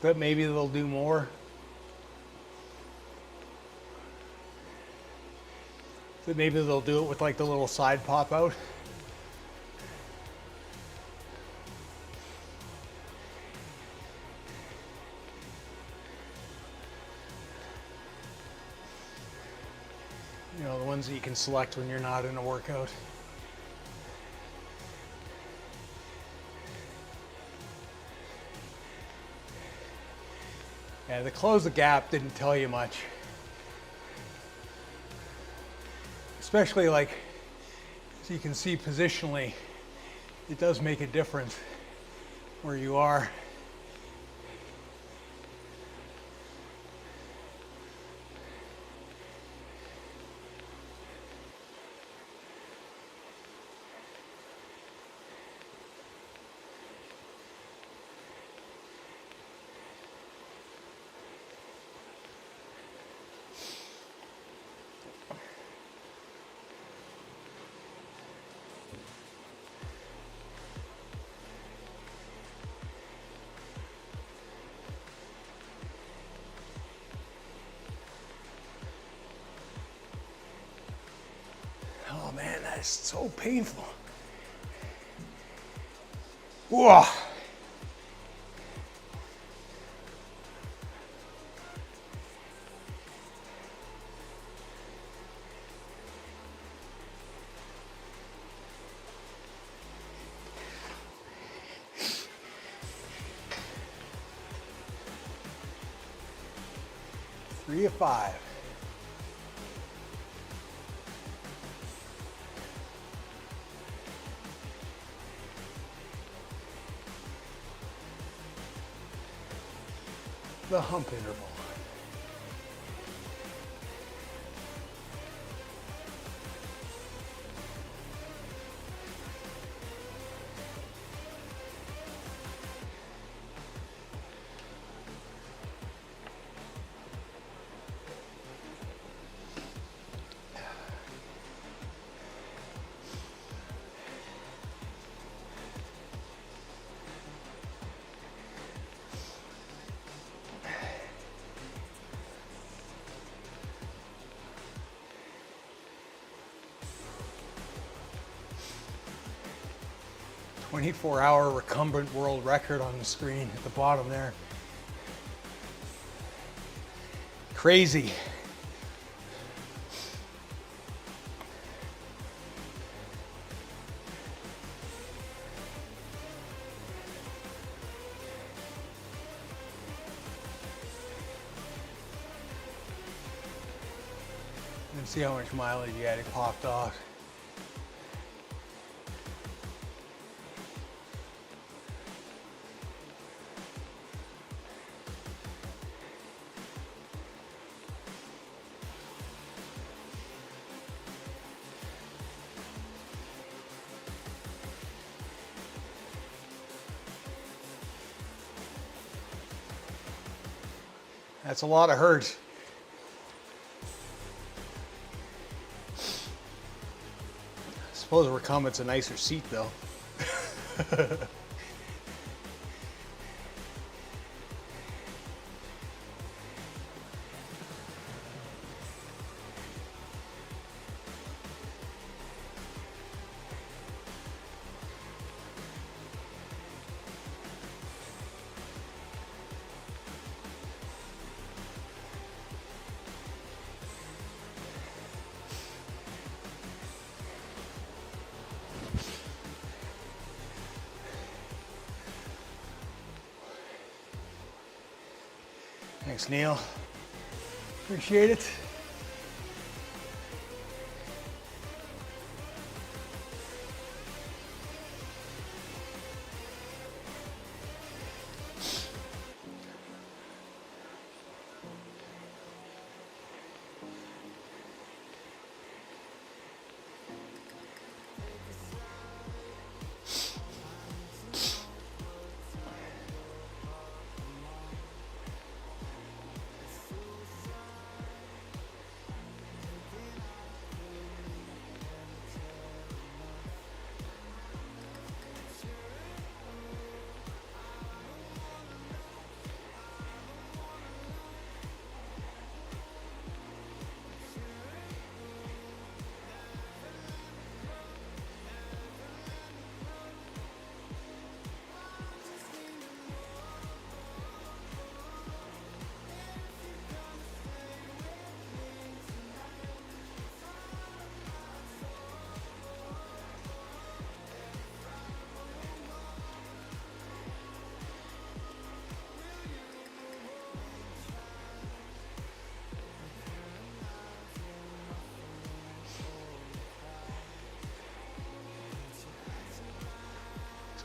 But maybe they'll do more. But maybe they'll do it with like the little side pop out. You know, the ones that you can select when you're not in a workout. Yeah, the close the gap didn't tell you much. Especially like, so you can see positionally, it does make a difference where you are. Oh man, that is so painful. Whoa. Three of five. The hump interval. 24-hour recumbent world record on the screen at the bottom there. Crazy. And see how much mileage you had. It popped off. That's a lot of hurt. I suppose recumbent's a nicer seat though. Thanks, Neil. Appreciate it.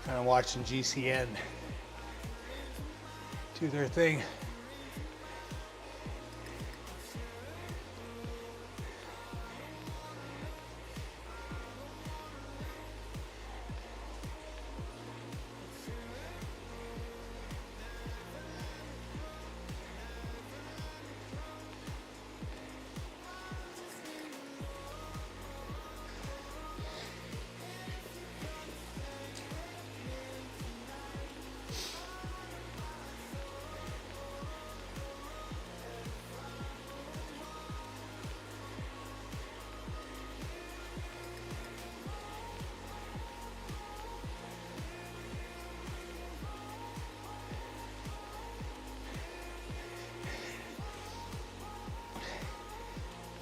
Kind of watching GCN do their thing.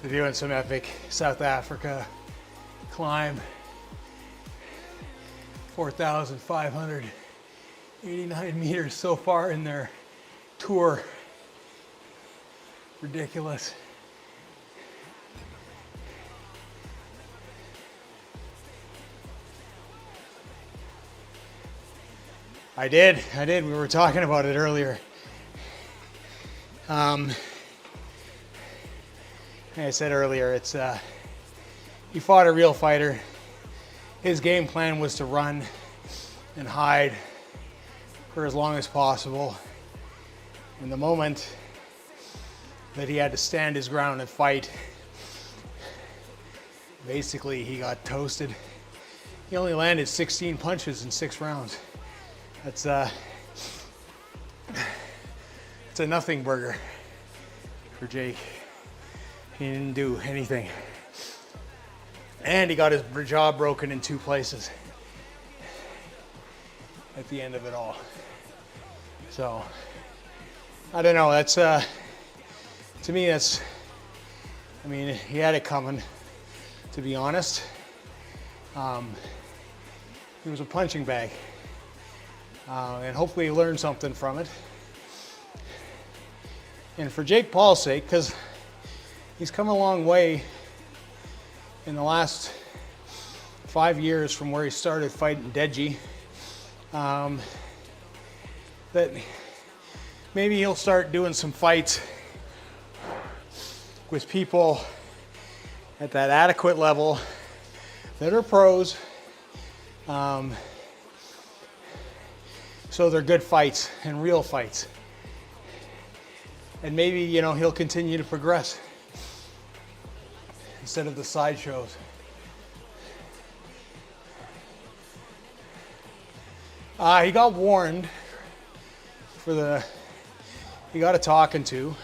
They're doing some epic South Africa climb. 4,589 meters so far in their tour. Ridiculous. I did. We were talking about it earlier. Like I said earlier, it's he fought a real fighter. His game plan was to run and hide for as long as possible. And the moment that he had to stand his ground and fight, basically he got toasted. He only landed 16 punches in 6 rounds. That's it's a nothing burger for Jake. He didn't do anything. And he got his jaw broken in 2 places. at the end of it all. So, I don't know, that's, to me that's, I mean, he had it coming, to be honest. He was a punching bag, and hopefully he learned something from it. And for Jake Paul's sake, because he's come a long way in the last 5 years from where he started fighting Deji, that maybe he'll start doing some fights with people at that adequate level that are pros, so they're good fights and real fights. And maybe, you know, he'll continue to progress instead of the sideshows. He got warned for he got a talking to,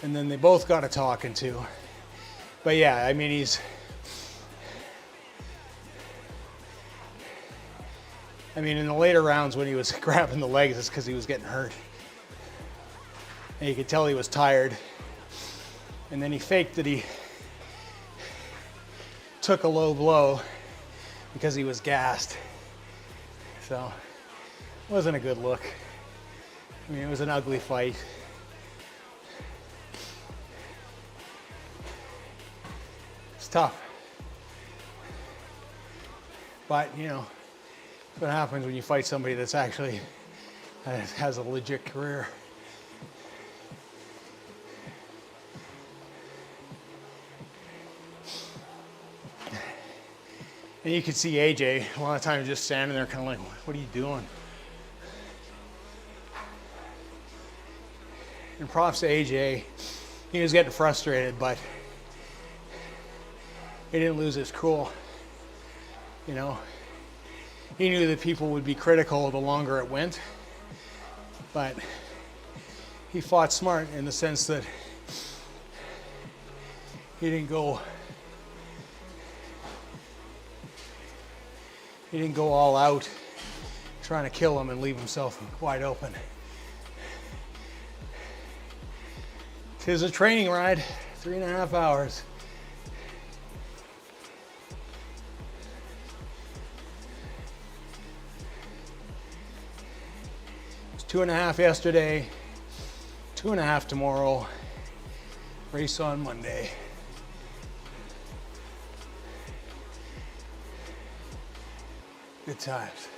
and then they both got a talking to. But yeah, I mean, in the later rounds when he was grabbing the legs, it's because he was getting hurt. And you could tell he was tired. And then he faked that he took a low blow because he was gassed. So, it wasn't a good look. I mean, it was an ugly fight. It's tough. But, you know, that's what happens when you fight somebody that's actually has a legit career. And you can see AJ a lot of times just standing there kind of like, what are you doing? And props to AJ. He was getting frustrated, but he didn't lose his cool. You know, he knew that people would be critical the longer it went, but he fought smart in the sense that he didn't go all out trying to kill him and leave himself wide open. Tis a training ride, 3.5 hours. It's 2.5 yesterday, 2.5 tomorrow, race on Monday. Good times.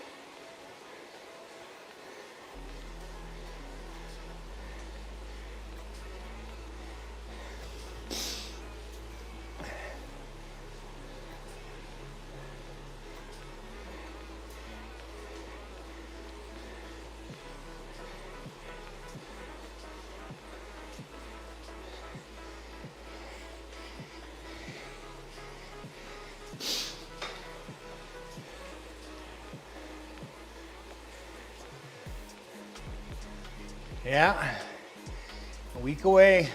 Yeah, a week away.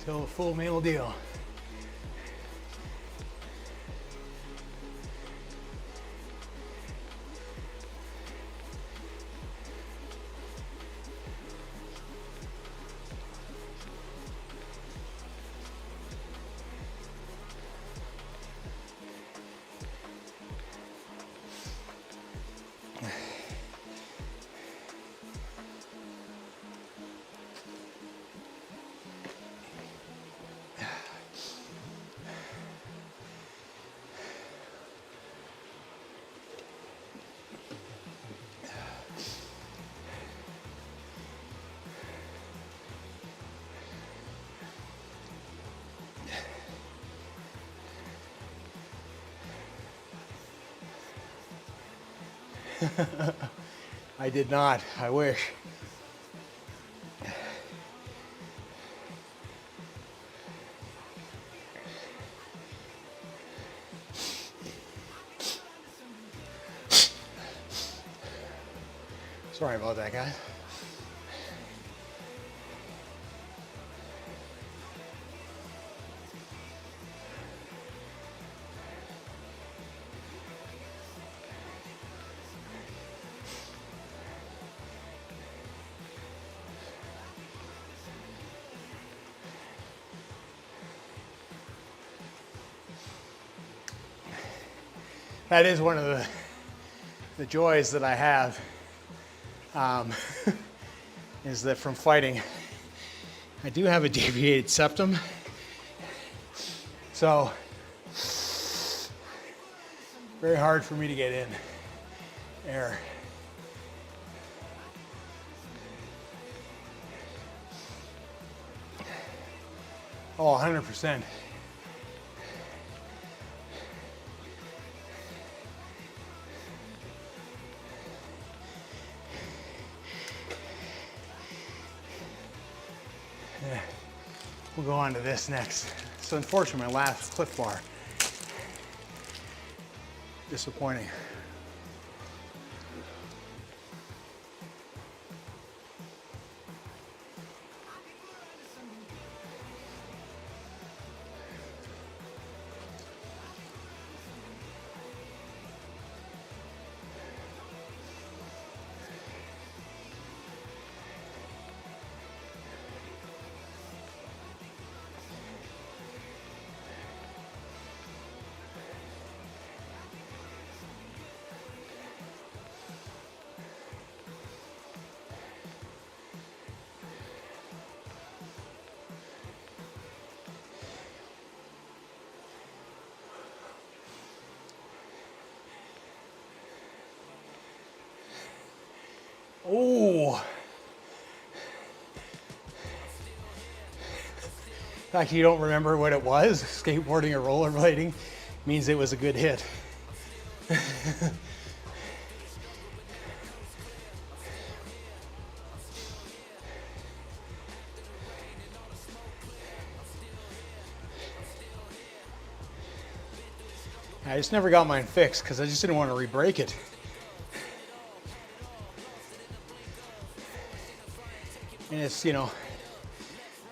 Till a full meal deal. I did not. I wish. Sorry about that, guys. that is one of the joys that I have, is that from fighting, I do have a deviated septum. So, very hard for me to get in air. Oh, 100%. Yeah. We'll go on to this next. So unfortunately, my last Cliff Bar. Disappointing. Oh. In fact, you don't remember what it was, skateboarding or rollerblading, means it was a good hit. I just never got mine fixed because I just didn't want to re-break it. And it's, you know,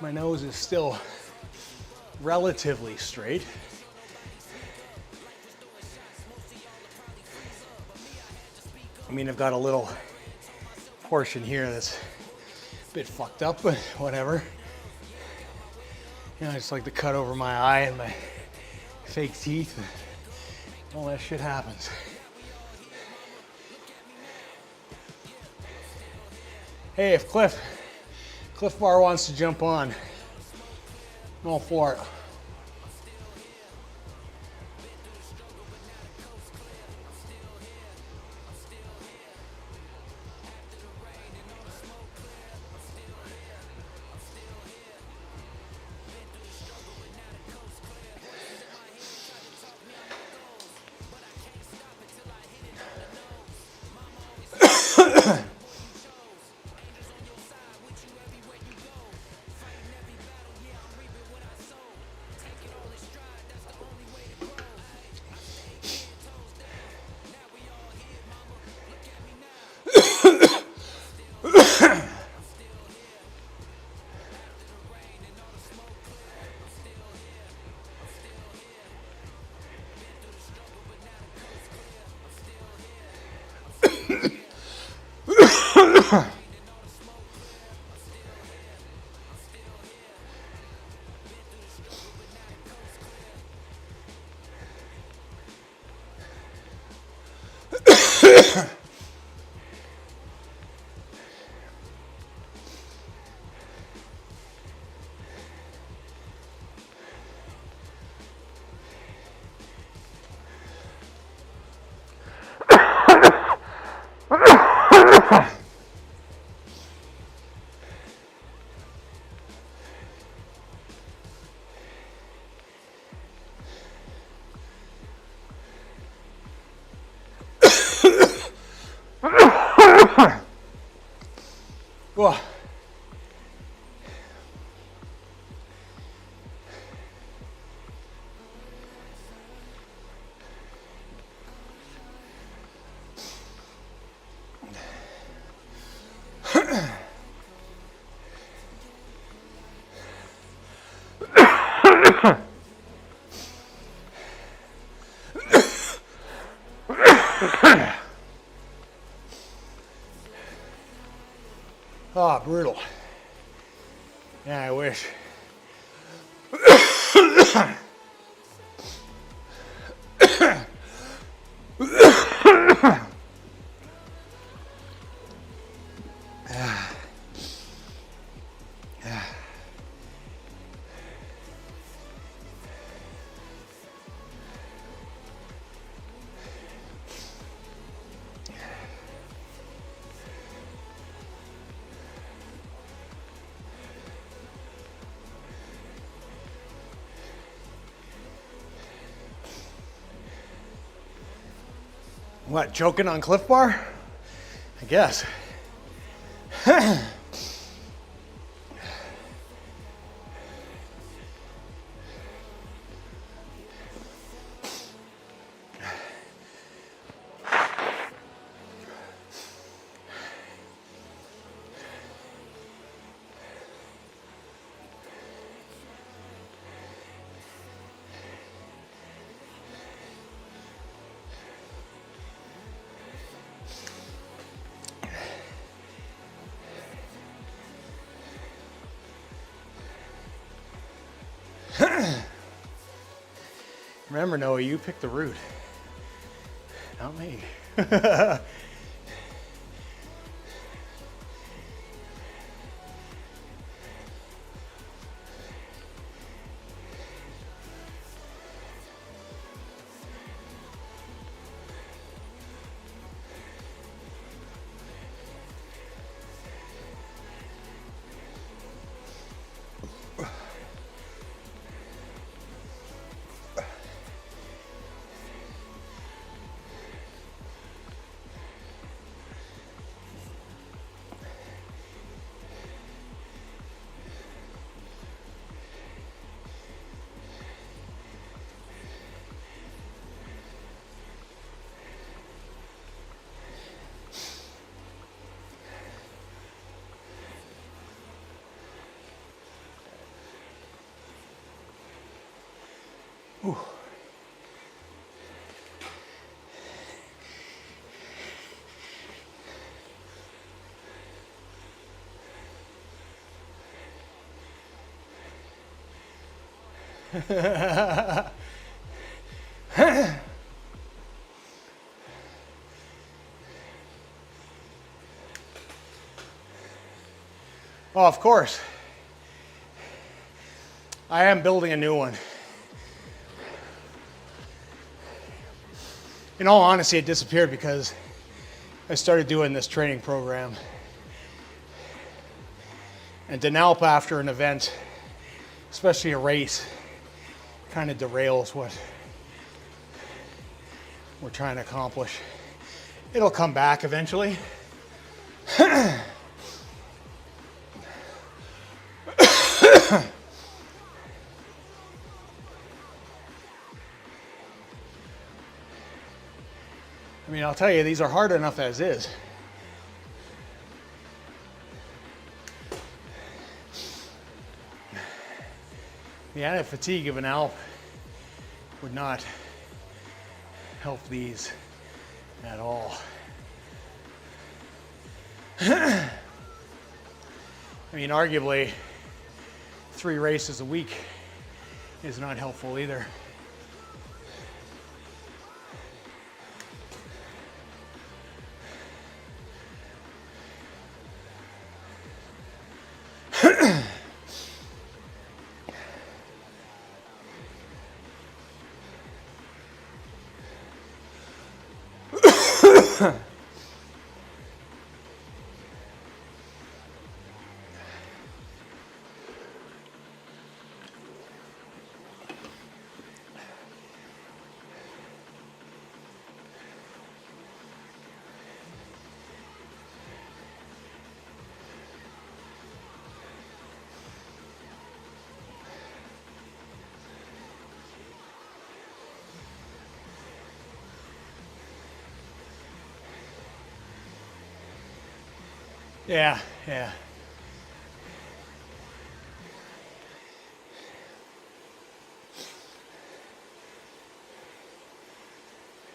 my nose is still relatively straight. I mean, I've got a little portion here that's a bit fucked up, but whatever. You know, I just like the cut over my eye and my fake teeth. All that shit happens. Hey, if Cliff Bar wants to jump on, I'm all for it. Whoa. Oh, brutal. Yeah, I wish. What, choking on Cliff Bar? I guess. Remember, Noah, you picked the route, not me. Whew. Oh, of course. I am building a new one. In all honesty, it disappeared because I started doing this training program. And Denalp after an event, especially a race, kind of derails what we're trying to accomplish. It'll come back eventually. I mean, I'll tell you, these are hard enough as is. The added fatigue of an Alp would not help these at all. I mean, arguably, 3 races a week is not helpful either. Yeah.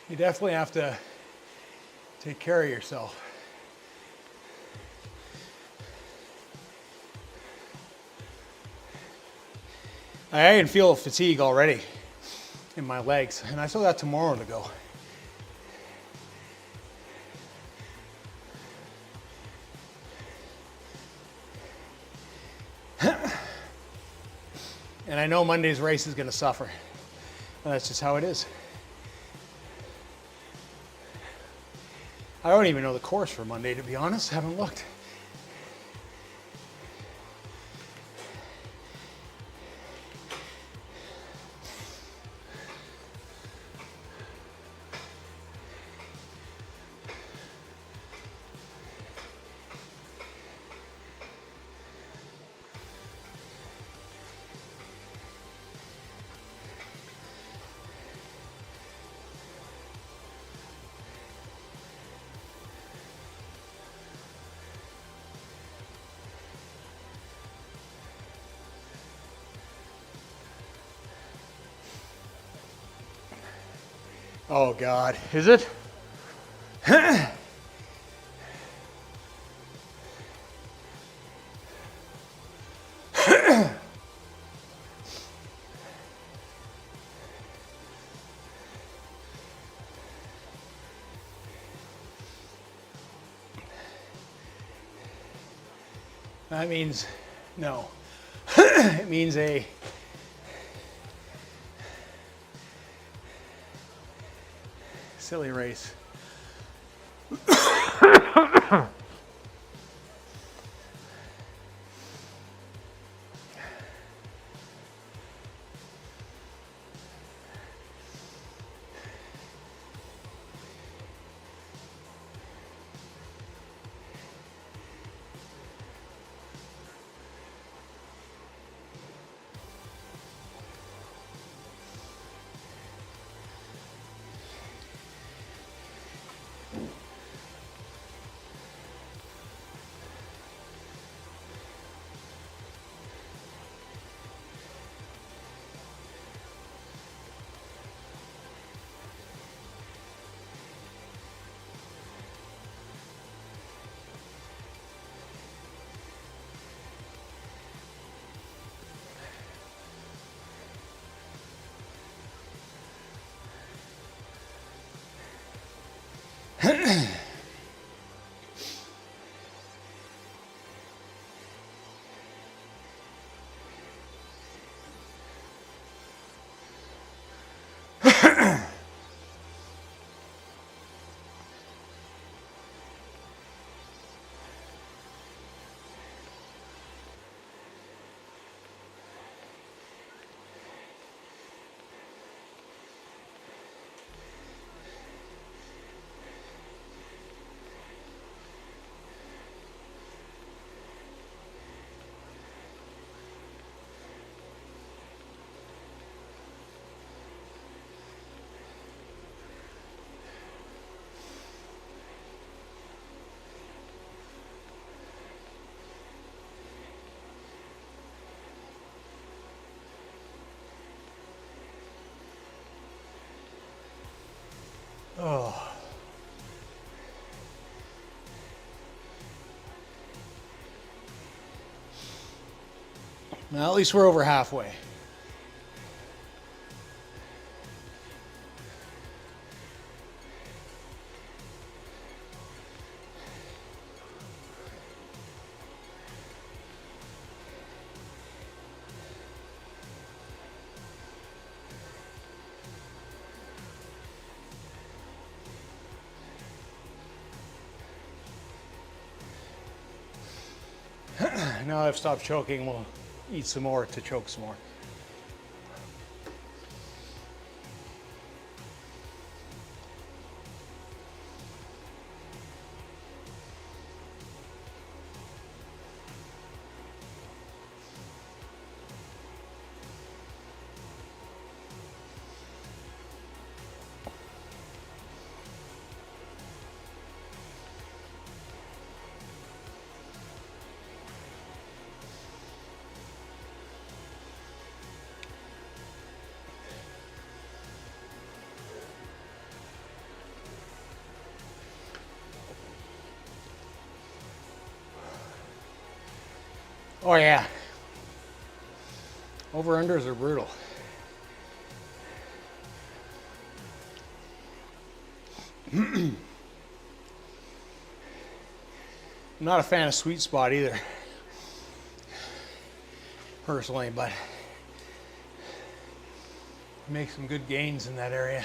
You definitely have to take care of yourself. I can feel fatigue already in my legs, and I still got tomorrow to go. And I know Monday's race is going to suffer. And that's just how it is. I don't even know the course for Monday, to be honest. I haven't looked. Oh God, is it? That means no. It means a silly race. Oh. Now at least we're over halfway. Now I've stopped choking, we'll eat some more to choke some more. Oh yeah. Over-unders are brutal. I'm not a fan of sweet spot either, personally, but make some good gains in that area.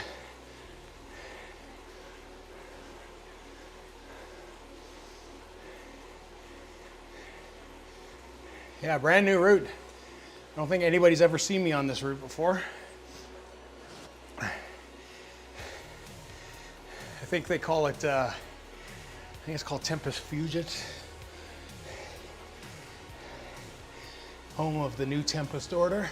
Yeah, brand new route. I don't think anybody's ever seen me on this route before. I think they call it, I think it's called Tempus Fugit. Home of the new Tempest Order.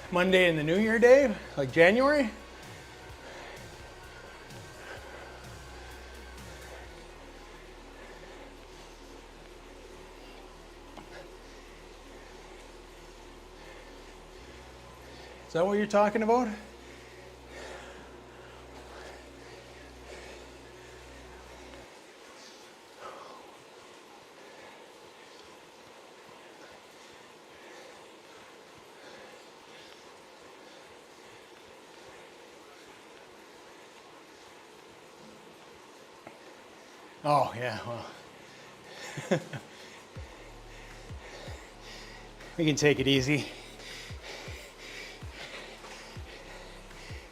Monday in the New Year day, like January. Is that what you're talking about? Oh, yeah, well. We can take it easy.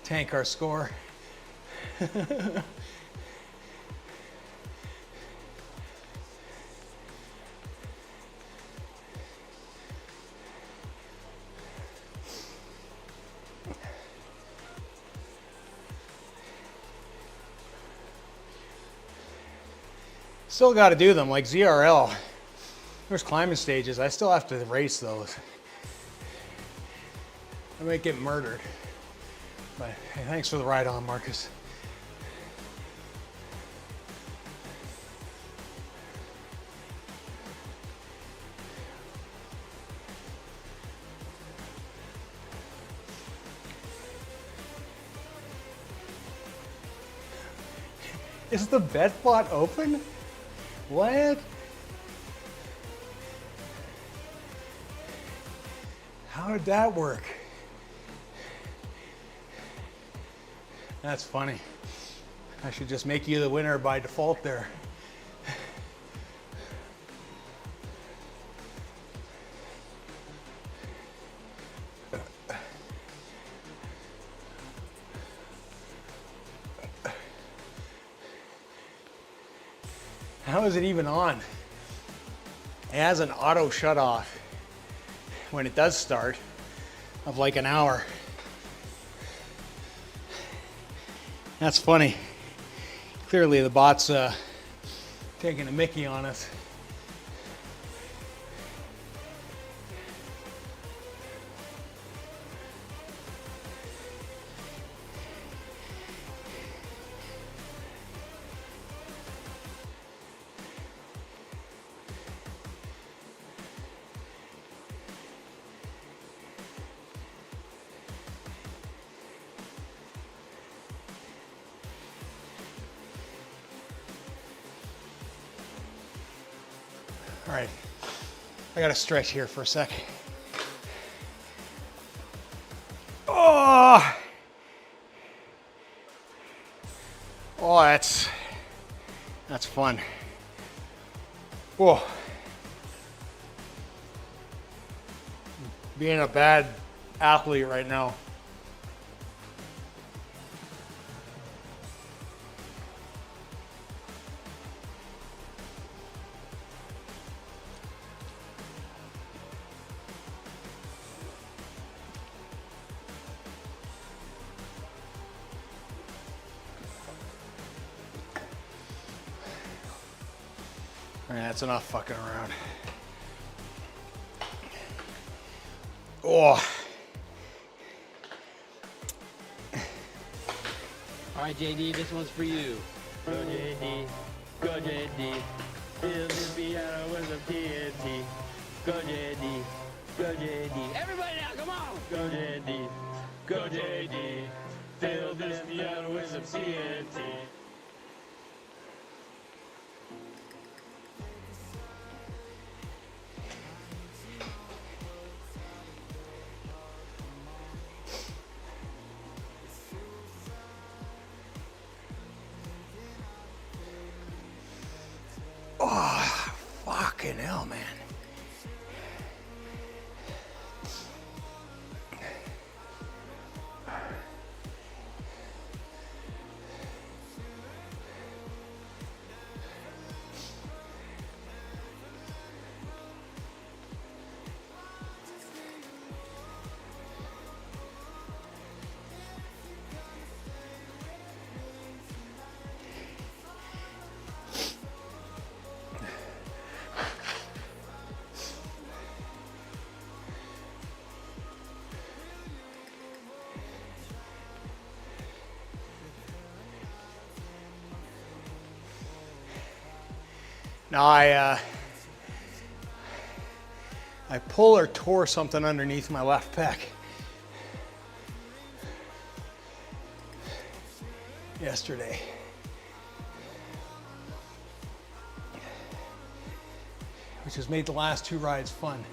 Tank our score. Still got to do them, like ZRL. There's climbing stages. I still have to race those. I might get murdered. But hey, thanks for the ride on, Marcus. Is the bed plot open? What? How did that work? That's funny. I should just make you the winner by default there. How is it even on? It has an auto shut off when it does start of like an hour. That's funny. Clearly the bot's taking a mickey on us. All right, I gotta stretch here for a sec. Oh, oh, that's fun. Whoa, being a bad athlete right now. All right, that's enough fucking around. Oh. All right, JD, this one's for you. Go, JD. Go, JD. Fill this piano with some TNT. Go, JD. Go, JD. Everybody now, come on. Go, JD. Go, JD. Fill this piano with some TNT. Oh, fucking hell, man. Now I pull or tore something underneath my left pec. yesterday. Which has made the last 2 rides fun.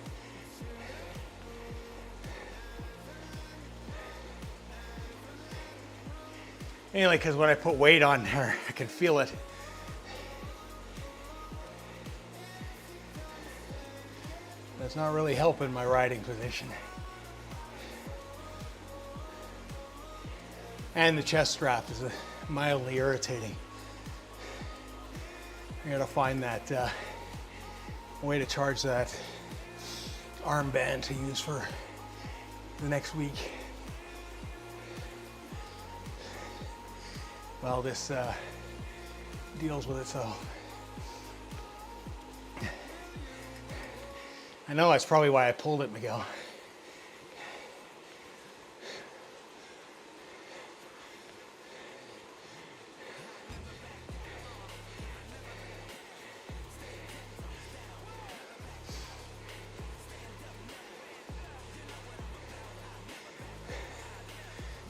Mainly because when I put weight on there, I can feel it. That's not really helping my riding position. And the chest strap is mildly irritating. I gotta find that way to charge that armband to use for the next week. Well, this deals with itself. I know that's probably why I pulled it, Miguel.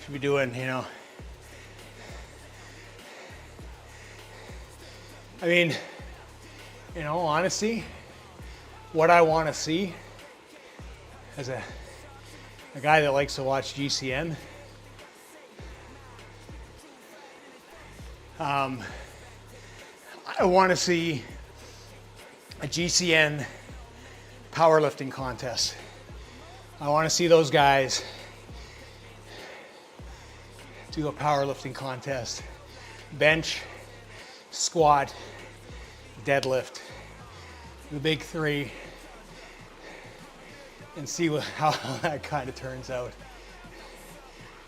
Should be doing, you know, I mean, in all honesty, what I want to see as a guy that likes to watch GCN, I want to see a GCN powerlifting contest. I want to see those guys do a powerlifting contest. Bench, squat, deadlift, the big 3, and see how that kind of turns out.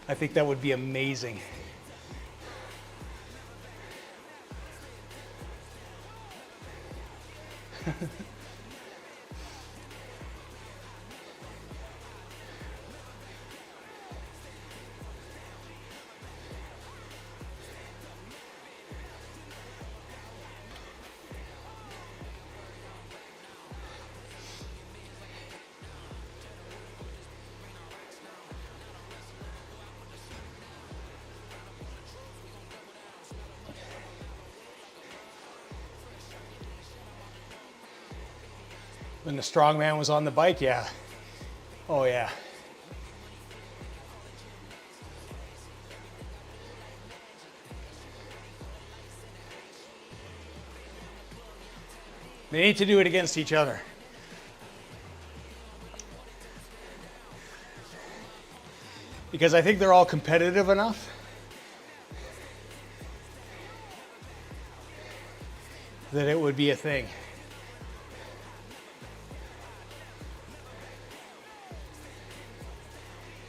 I think that would be amazing. When the strongman was on the bike, yeah. Oh yeah. They need to do it against each other. Because I think they're all competitive enough that it would be a thing.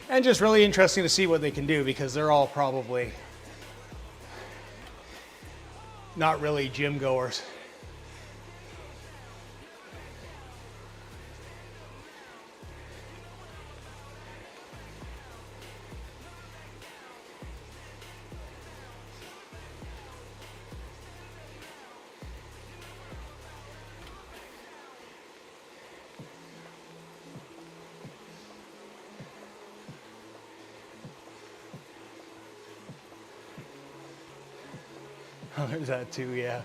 And just really interesting to see what they can do, because they're all probably not really gym goers. Oh, there's that too, yeah.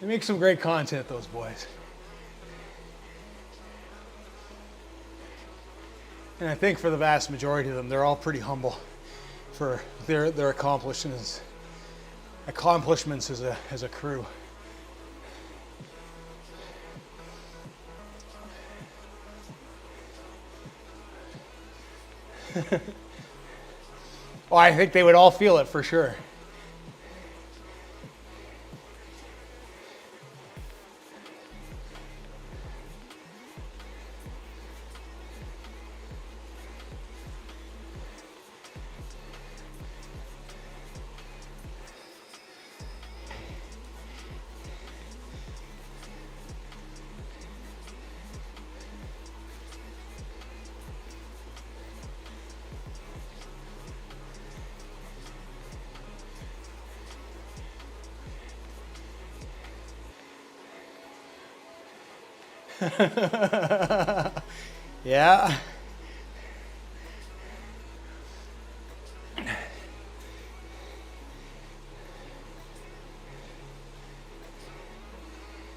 They make some great content, those boys. And I think for the vast majority of them, they're all pretty humble for their accomplishments as a crew. Well, I think they would all feel it for sure. Yeah.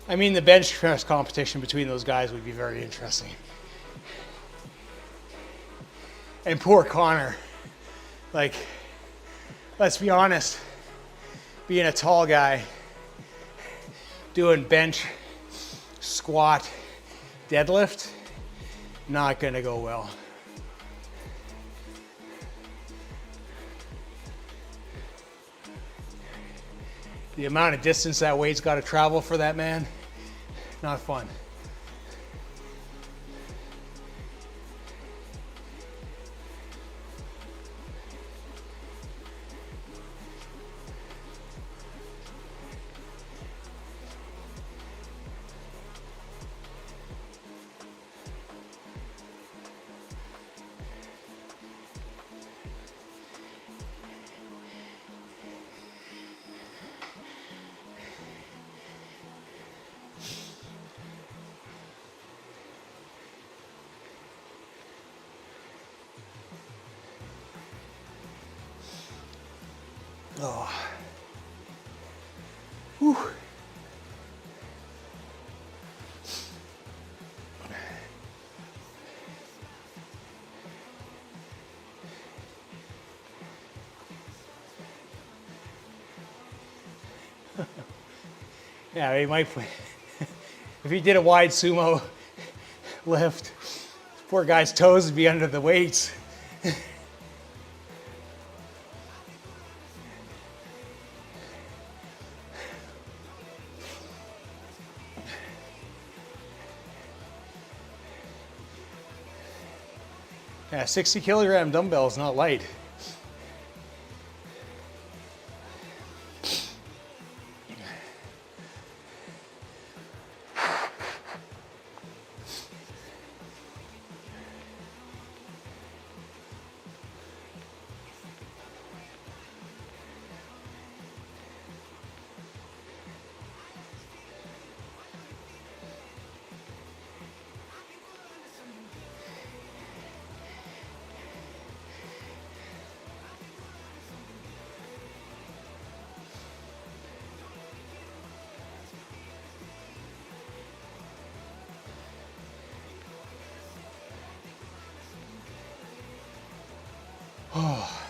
I mean, the bench press competition between those guys would be very interesting. And poor Connor. Like, let's be honest, being a tall guy, doing bench, squat, deadlift, not gonna go well. The amount of distance that weight's got to travel for that man, not fun. Oh. Whew. Yeah, he might. If he did a wide sumo lift, poor guy's toes would be under the weights. Yeah, 60 kilogram dumbbell is not light. Oh.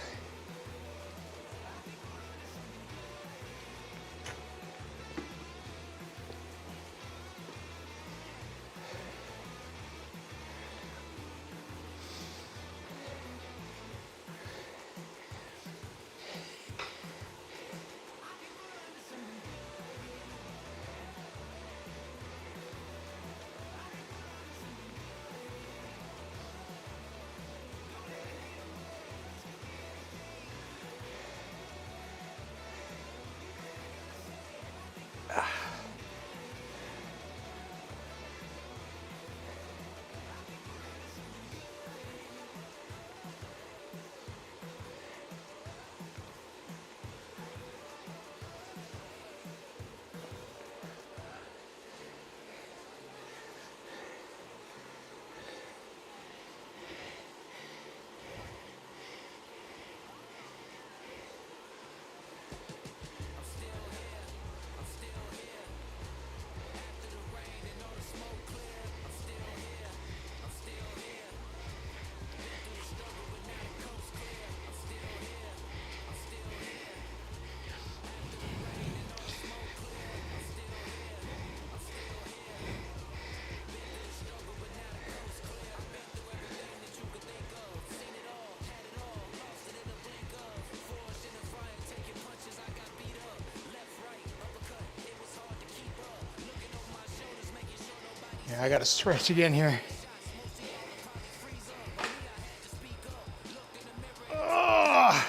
Yeah, I gotta stretch again here. Oh.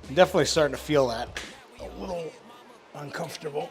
I'm definitely starting to feel that. A little uncomfortable.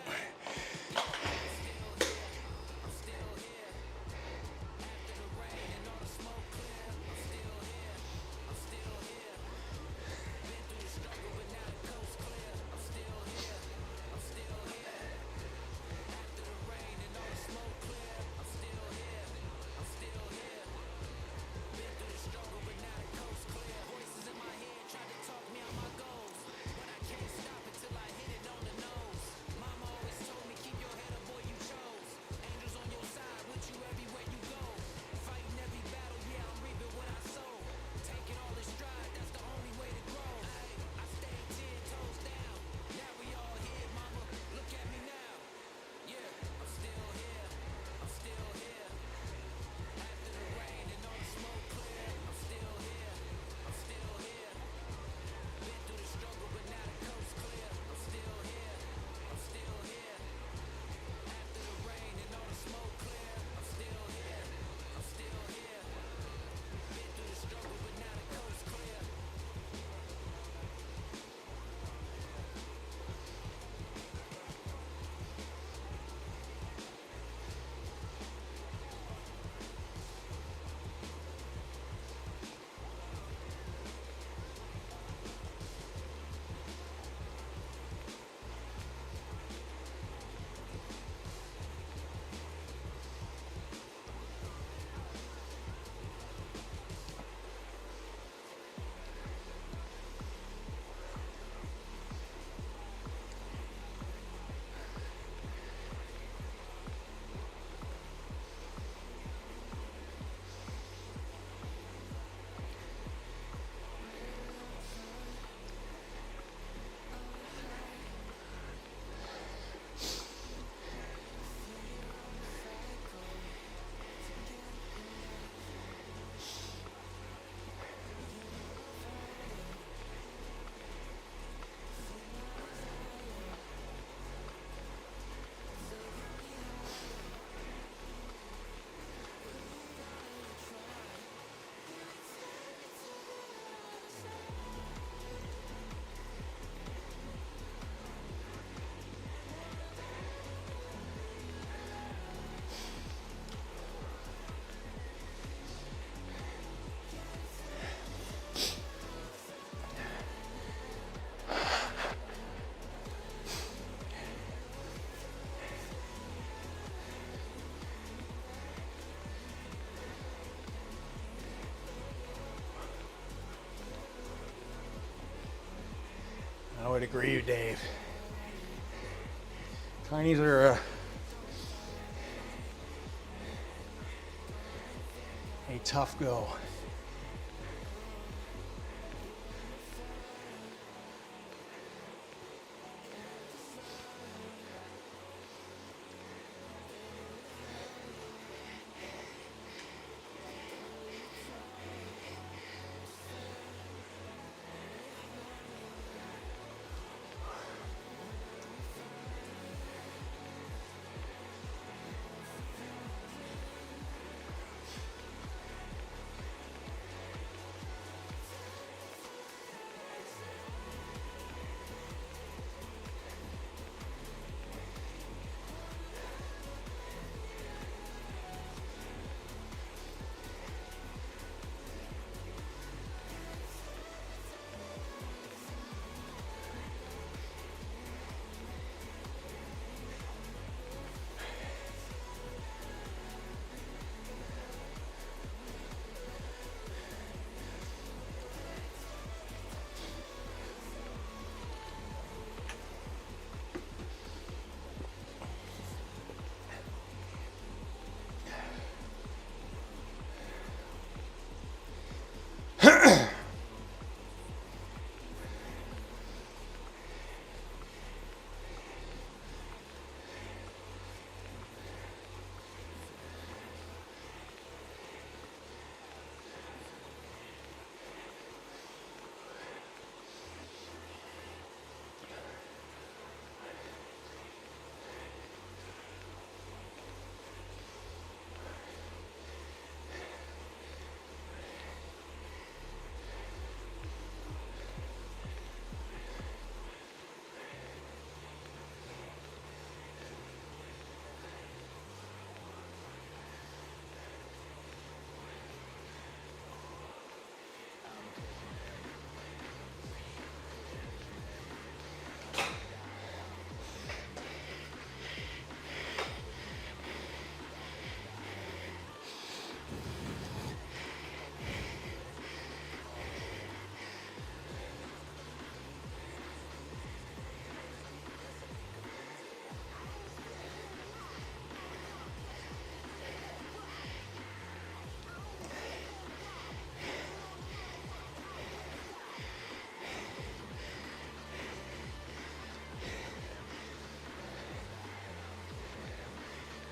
would agree with Dave. Tinies are a tough go.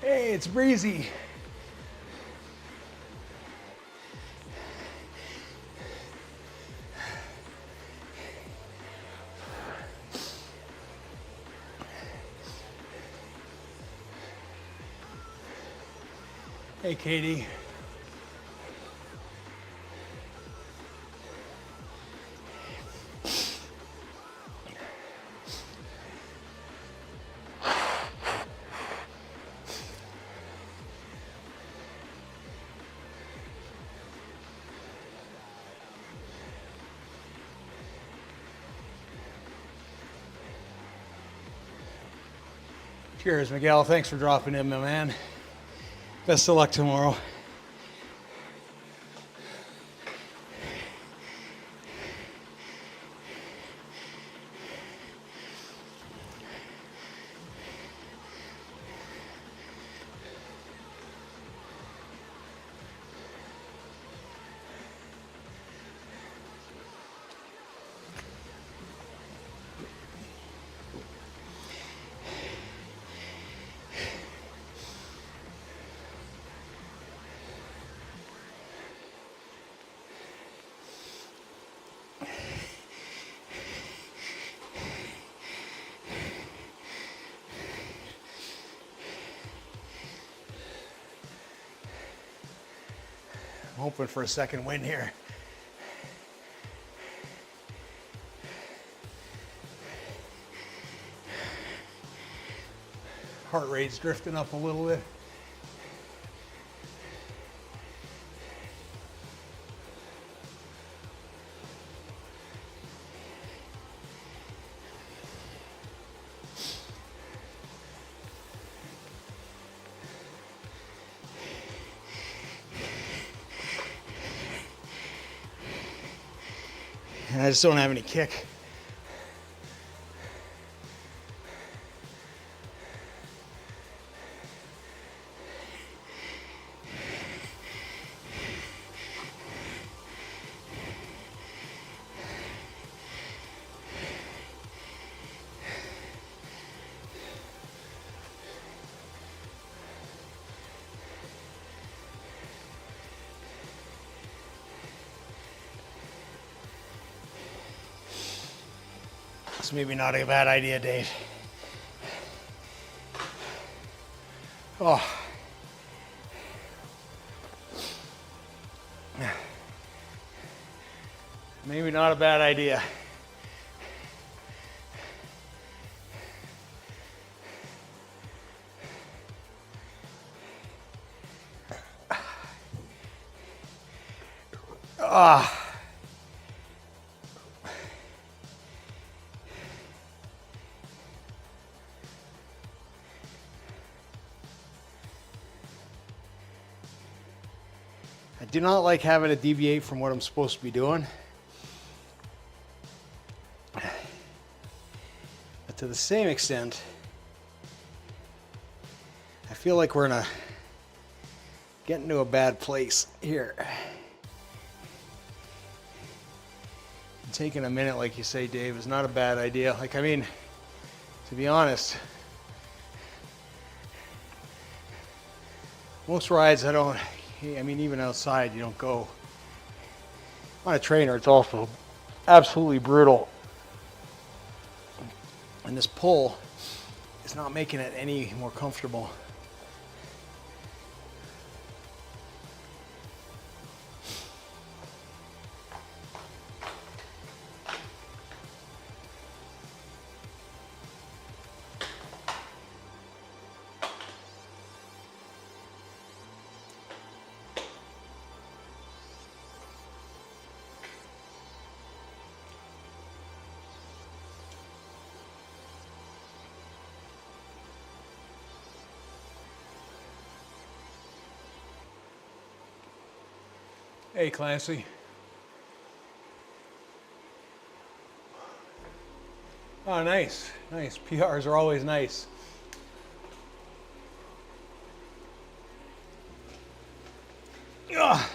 Hey, it's breezy. Hey, Katie. Cheers, Miguel. Thanks for dropping in, my man. Best of luck tomorrow. I'm hoping for a second win here. Heart rate's drifting up a little bit. I just don't have any kick. It's maybe not a bad idea, Dave. Oh. Maybe not a bad idea. Ah. I do not like having to deviate from what I'm supposed to be doing. But to the same extent, I feel like we're getting to a bad place here. Taking a minute, like you say, Dave, is not a bad idea. Like, I mean, to be honest, most rides even outside, you don't go. On a trainer, it's also absolutely brutal. And this pull is not making it any more comfortable. Hey, Clancy. Oh, nice. Nice. PRs are always nice. Ugh.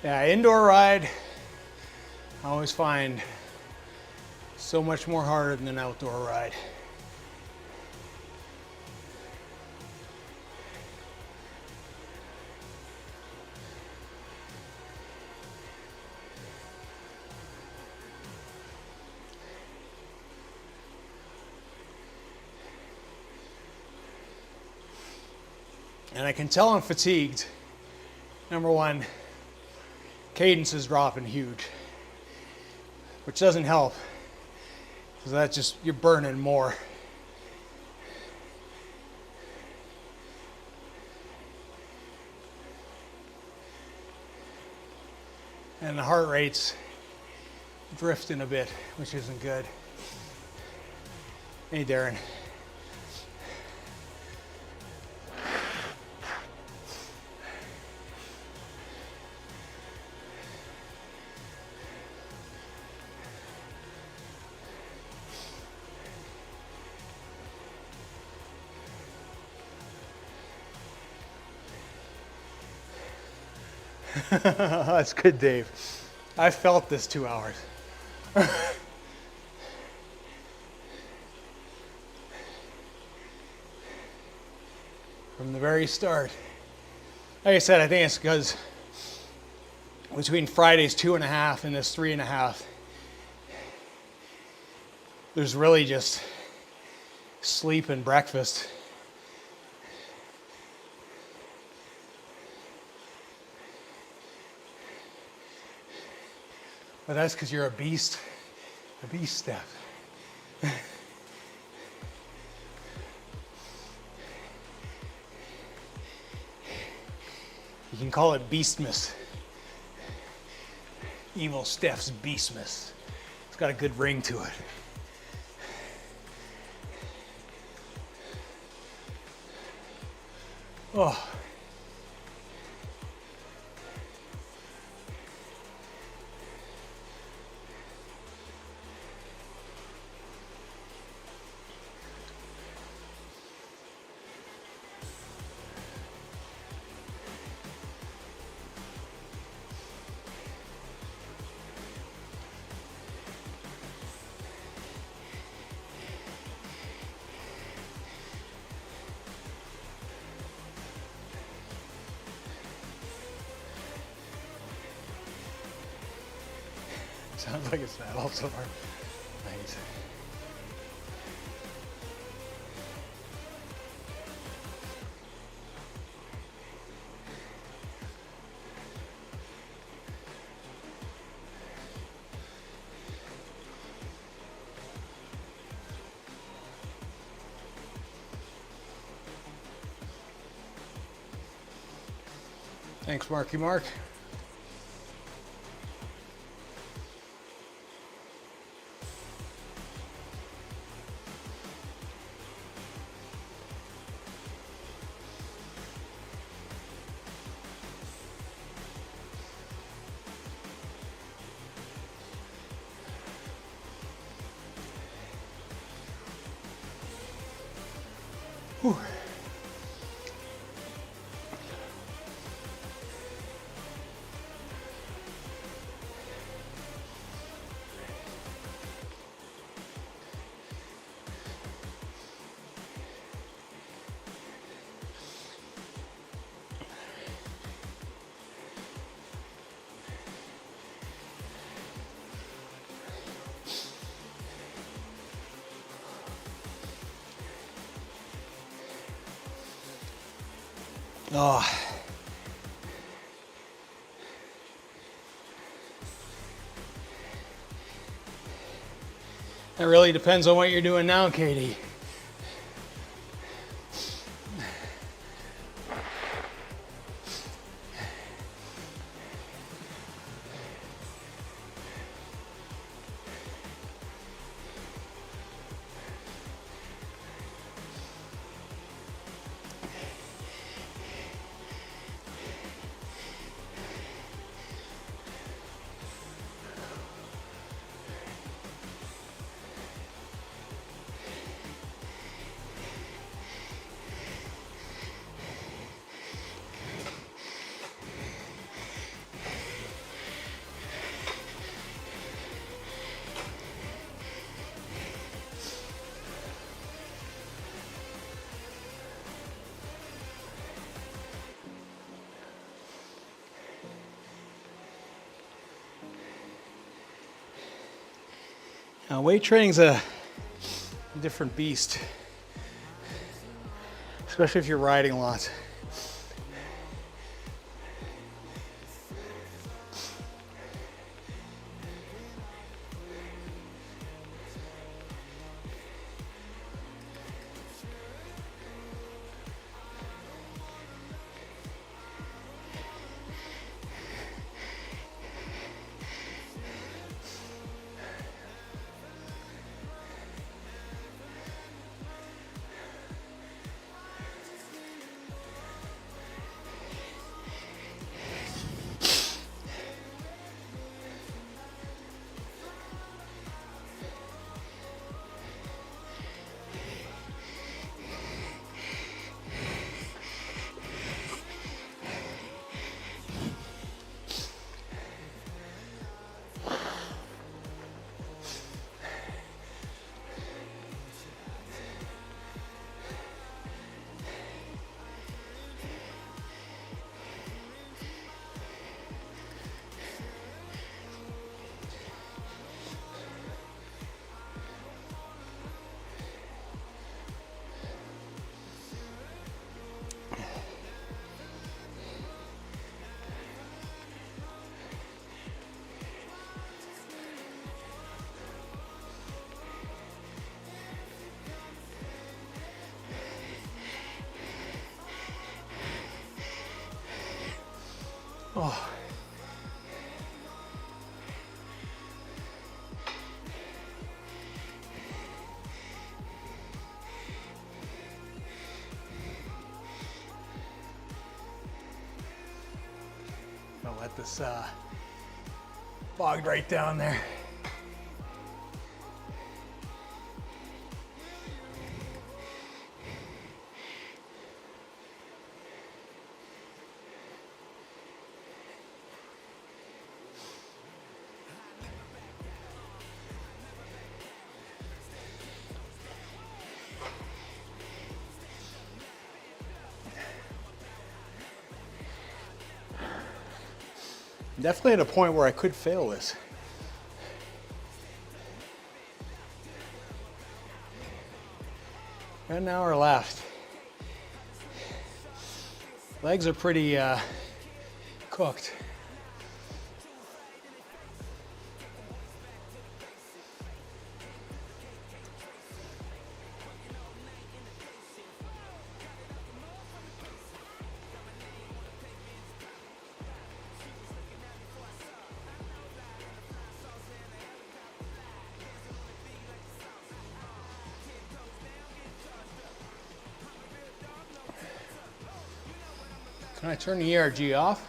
Yeah, indoor ride, I always find so much more harder than an outdoor ride. And I can tell I'm fatigued. Number one, cadence is dropping huge, which doesn't help, because that's just, you're burning more. And the heart rate's drifting a bit, which isn't good. Hey, Darren. That's good, Dave. I felt this 2 hours. from the very start. Like I said, I think it's because between Friday's 2.5 and this 3.5, there's really just sleep and breakfast. But that's because you're a beast, Steph. You can call it Beastmas. Evil Steph's Beastmas. It's got a good ring to it. Oh. Sounds like it's not also our nice. Thanks, Marky Mark. Whew. Oh. That really depends on what you're doing now, Katie. Now, weight training's a different beast, especially if you're riding a lot. Oh. I'll let this bogged right down there. Definitely at a point where I could fail this. Got an hour left. Legs are pretty cooked. Can I turn the ERG off?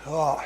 Oh.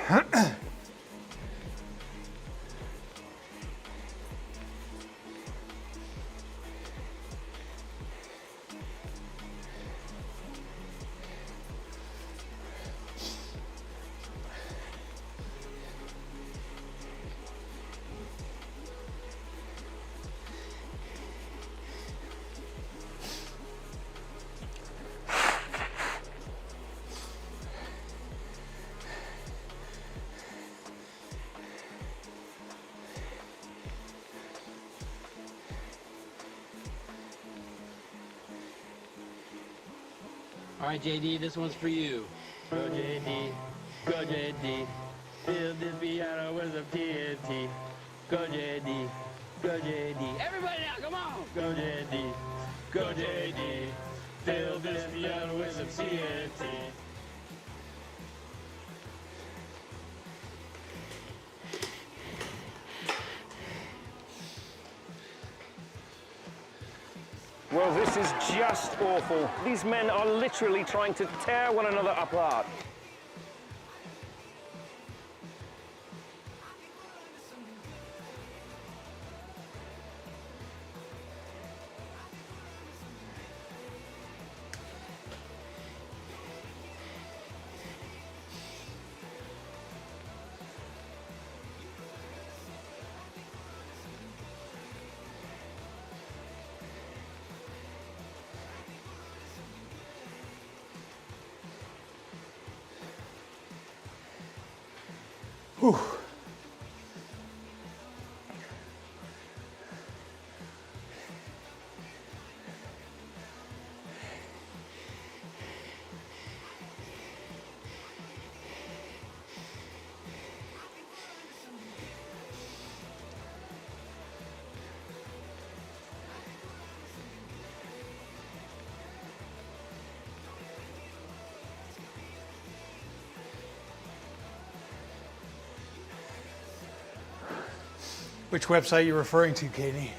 All right, JD, this one's for you. Go, JD. Go, JD. Fill this piano with some TNT. Go, JD. Go, JD. Everybody now, come on. Go, JD. Go, JD. Fill this piano with some TNT. Well, this is just awful. These men are literally trying to tear one another apart. Whew. Which website are you referring to, Katie?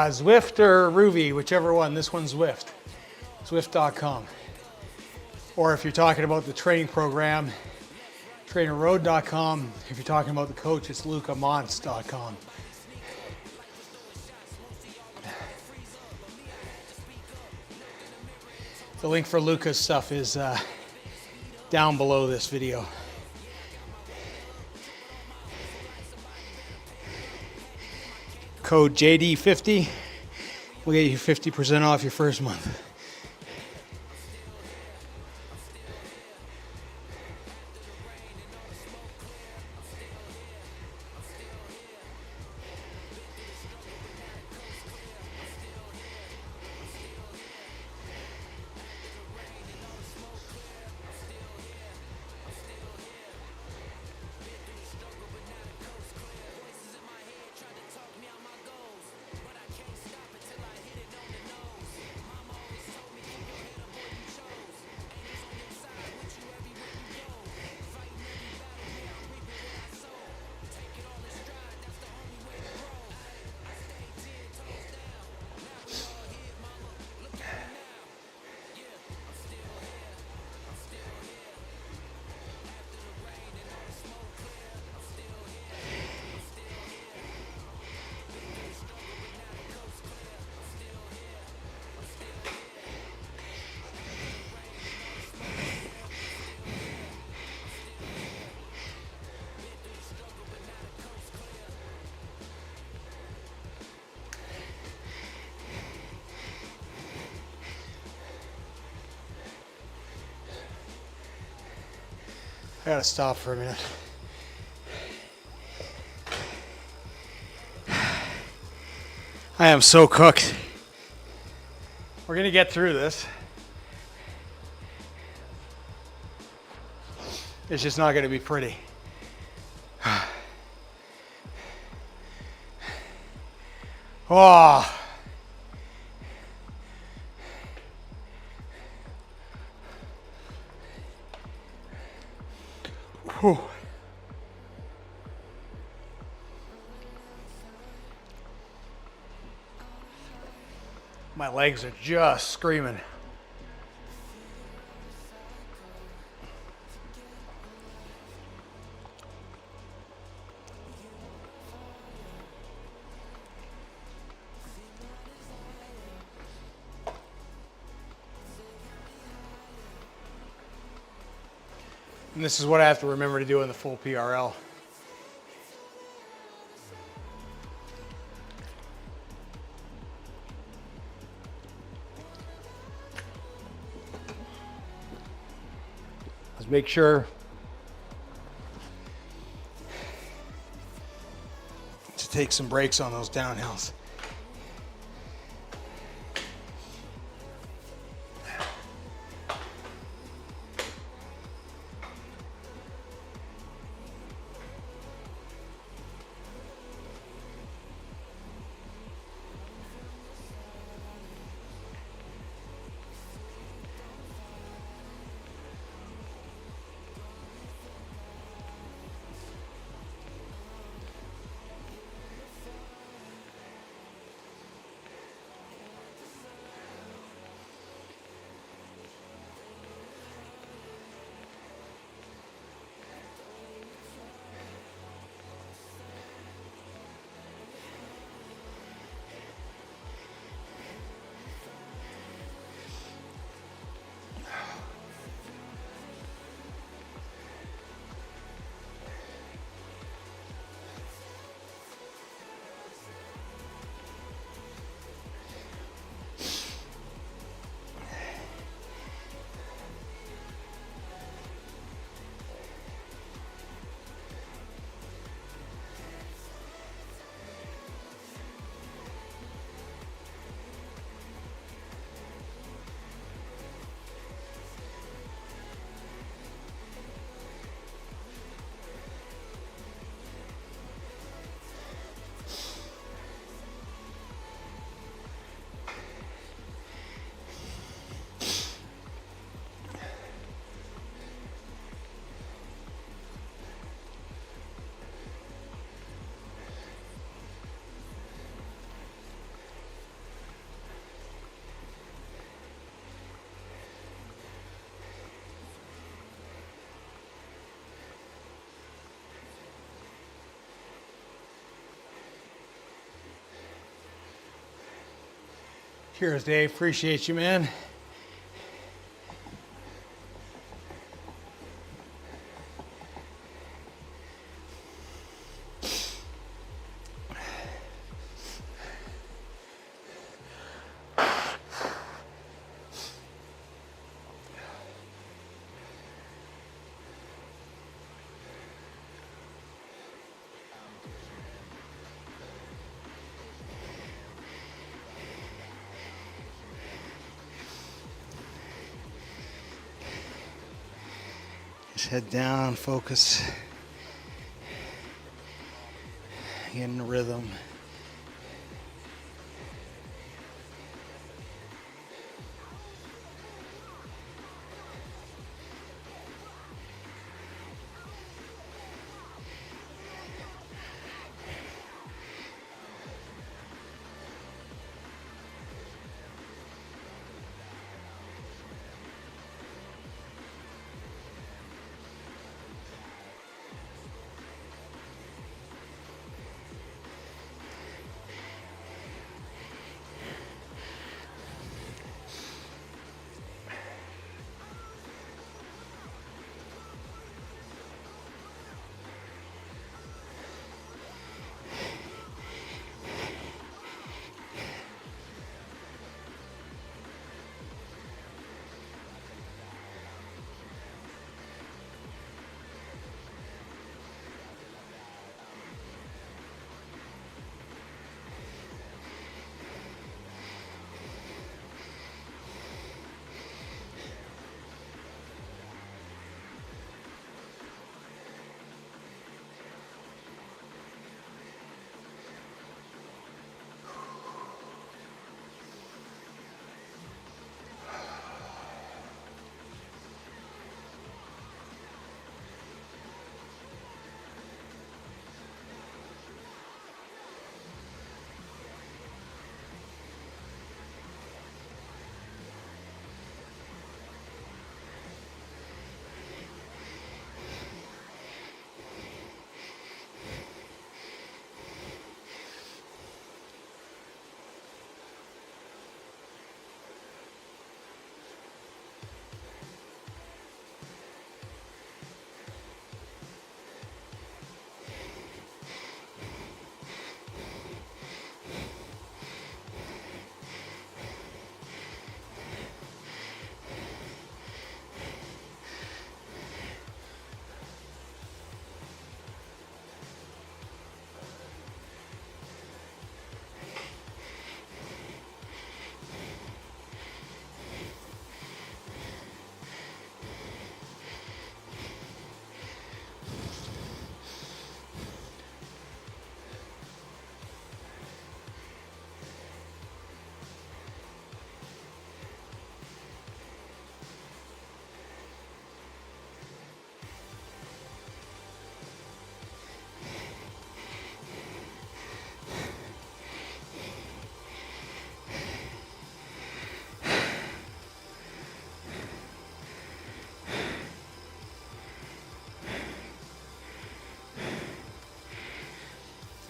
Zwift or Rouvy, whichever one. This one's Zwift. Zwift.com. Or if you're talking about the training program, trainerroad.com. If you're talking about the coach, it's lucamotz.com. The link for Luca's stuff is down below this video. Code JD50 will get you 50% off your first month. I gotta stop for a minute. I am so cooked. We're gonna get through this. It's just not gonna be pretty. Oh. Whew. My legs are just screaming. And this is what I have to remember to do in the full PRL. Let's make sure to take some breaks on those downhills. Cheers, Dave. Appreciate you, man. Just head down, focus, get in the rhythm.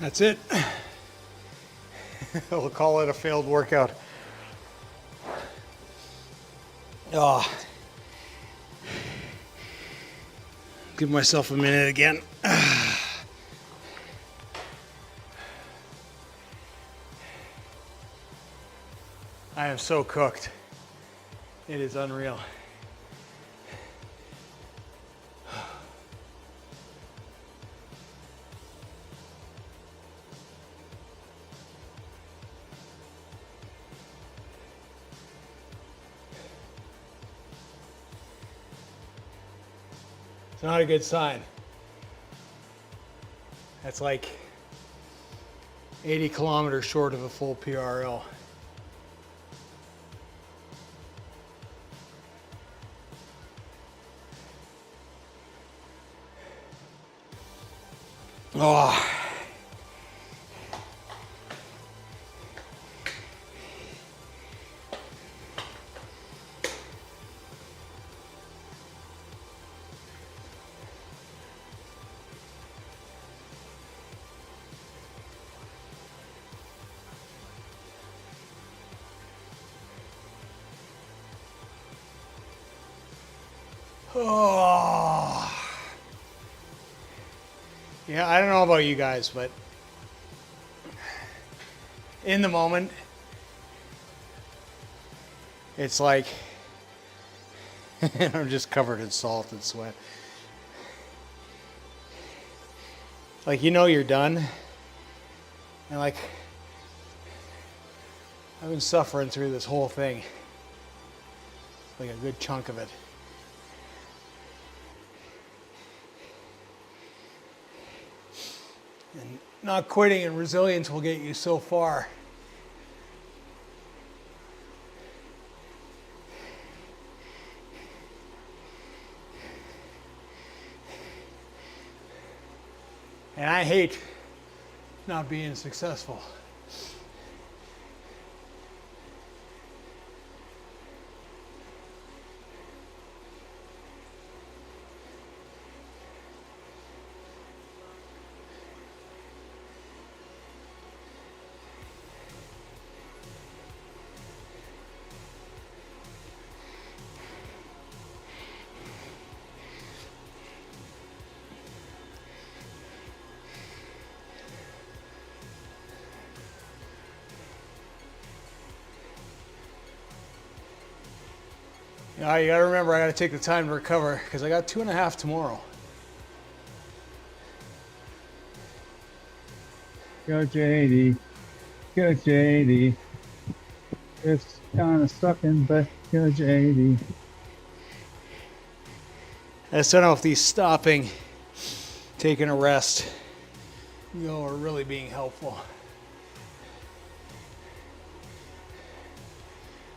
That's it. We'll call it a failed workout. Oh. Give myself a minute again. I am so cooked. It is unreal. It's not a good sign. That's like 80 kilometers short of a full PRL. Oh. Oh. Yeah, I don't know about you guys, but in the moment, it's like I'm just covered in salt and sweat. Like, you know you're done, and like I've been suffering through this whole thing, like a good chunk of it. And not quitting and resilience will get you so far. And I hate not being successful. Yeah, you gotta remember, I gotta take the time to recover because I got 2.5 tomorrow. Go JD. Go JD. It's kind of sucking, but go JD. I just don't know if these stopping, taking a rest, are really being helpful.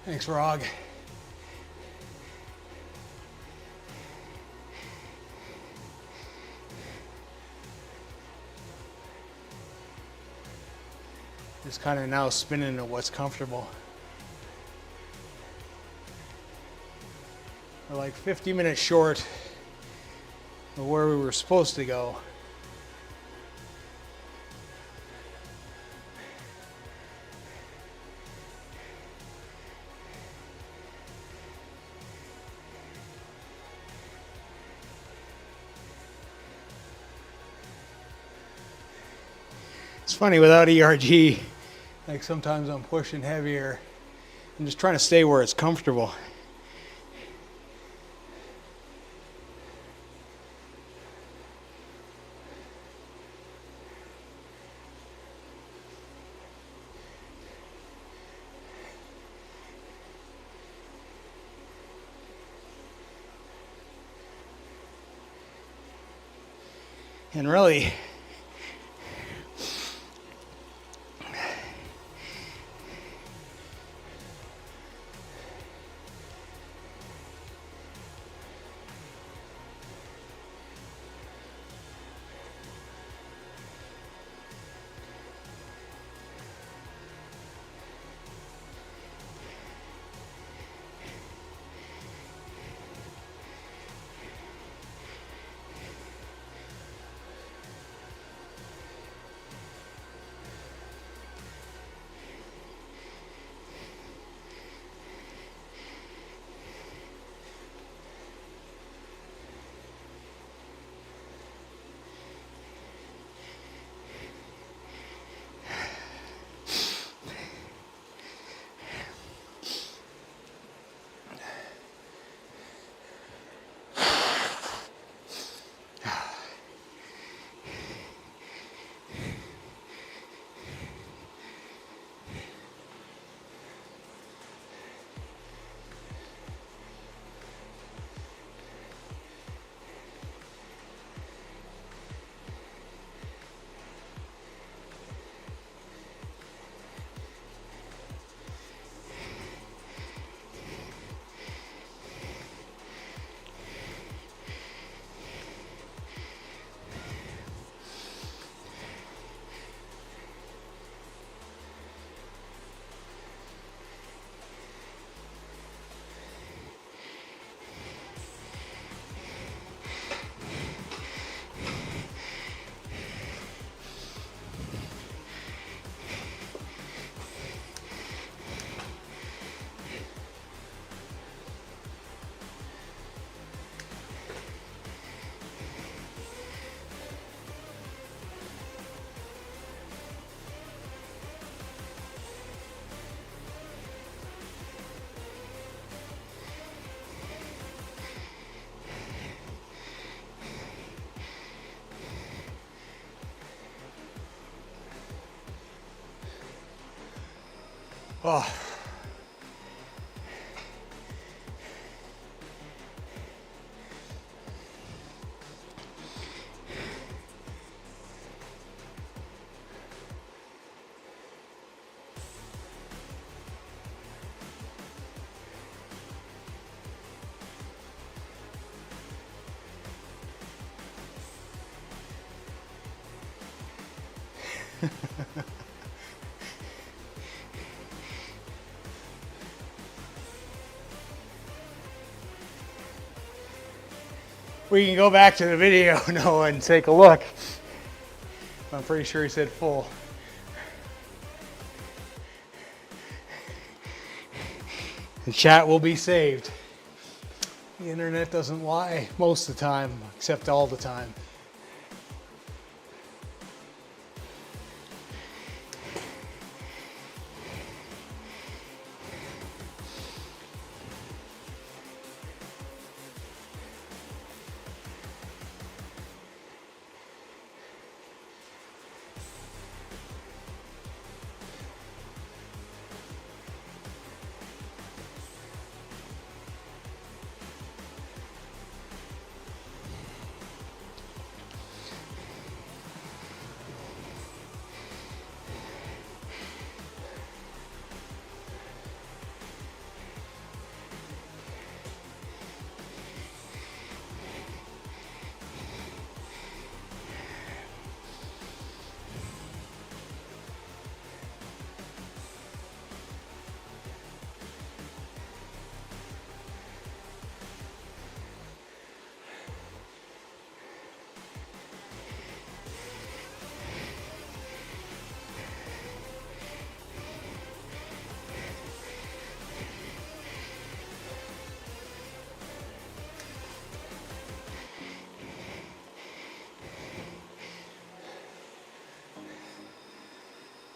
Thanks, Rog. Just kind of now spinning to what's comfortable. We're like 50 minutes short of where we were supposed to go. It's funny, without ERG, like sometimes I'm pushing heavier. I'm just trying to stay where it's comfortable. And really, Oh. We can go back to the video now and take a look. I'm pretty sure he said full. The chat will be saved. The internet doesn't lie most of the time, except all the time.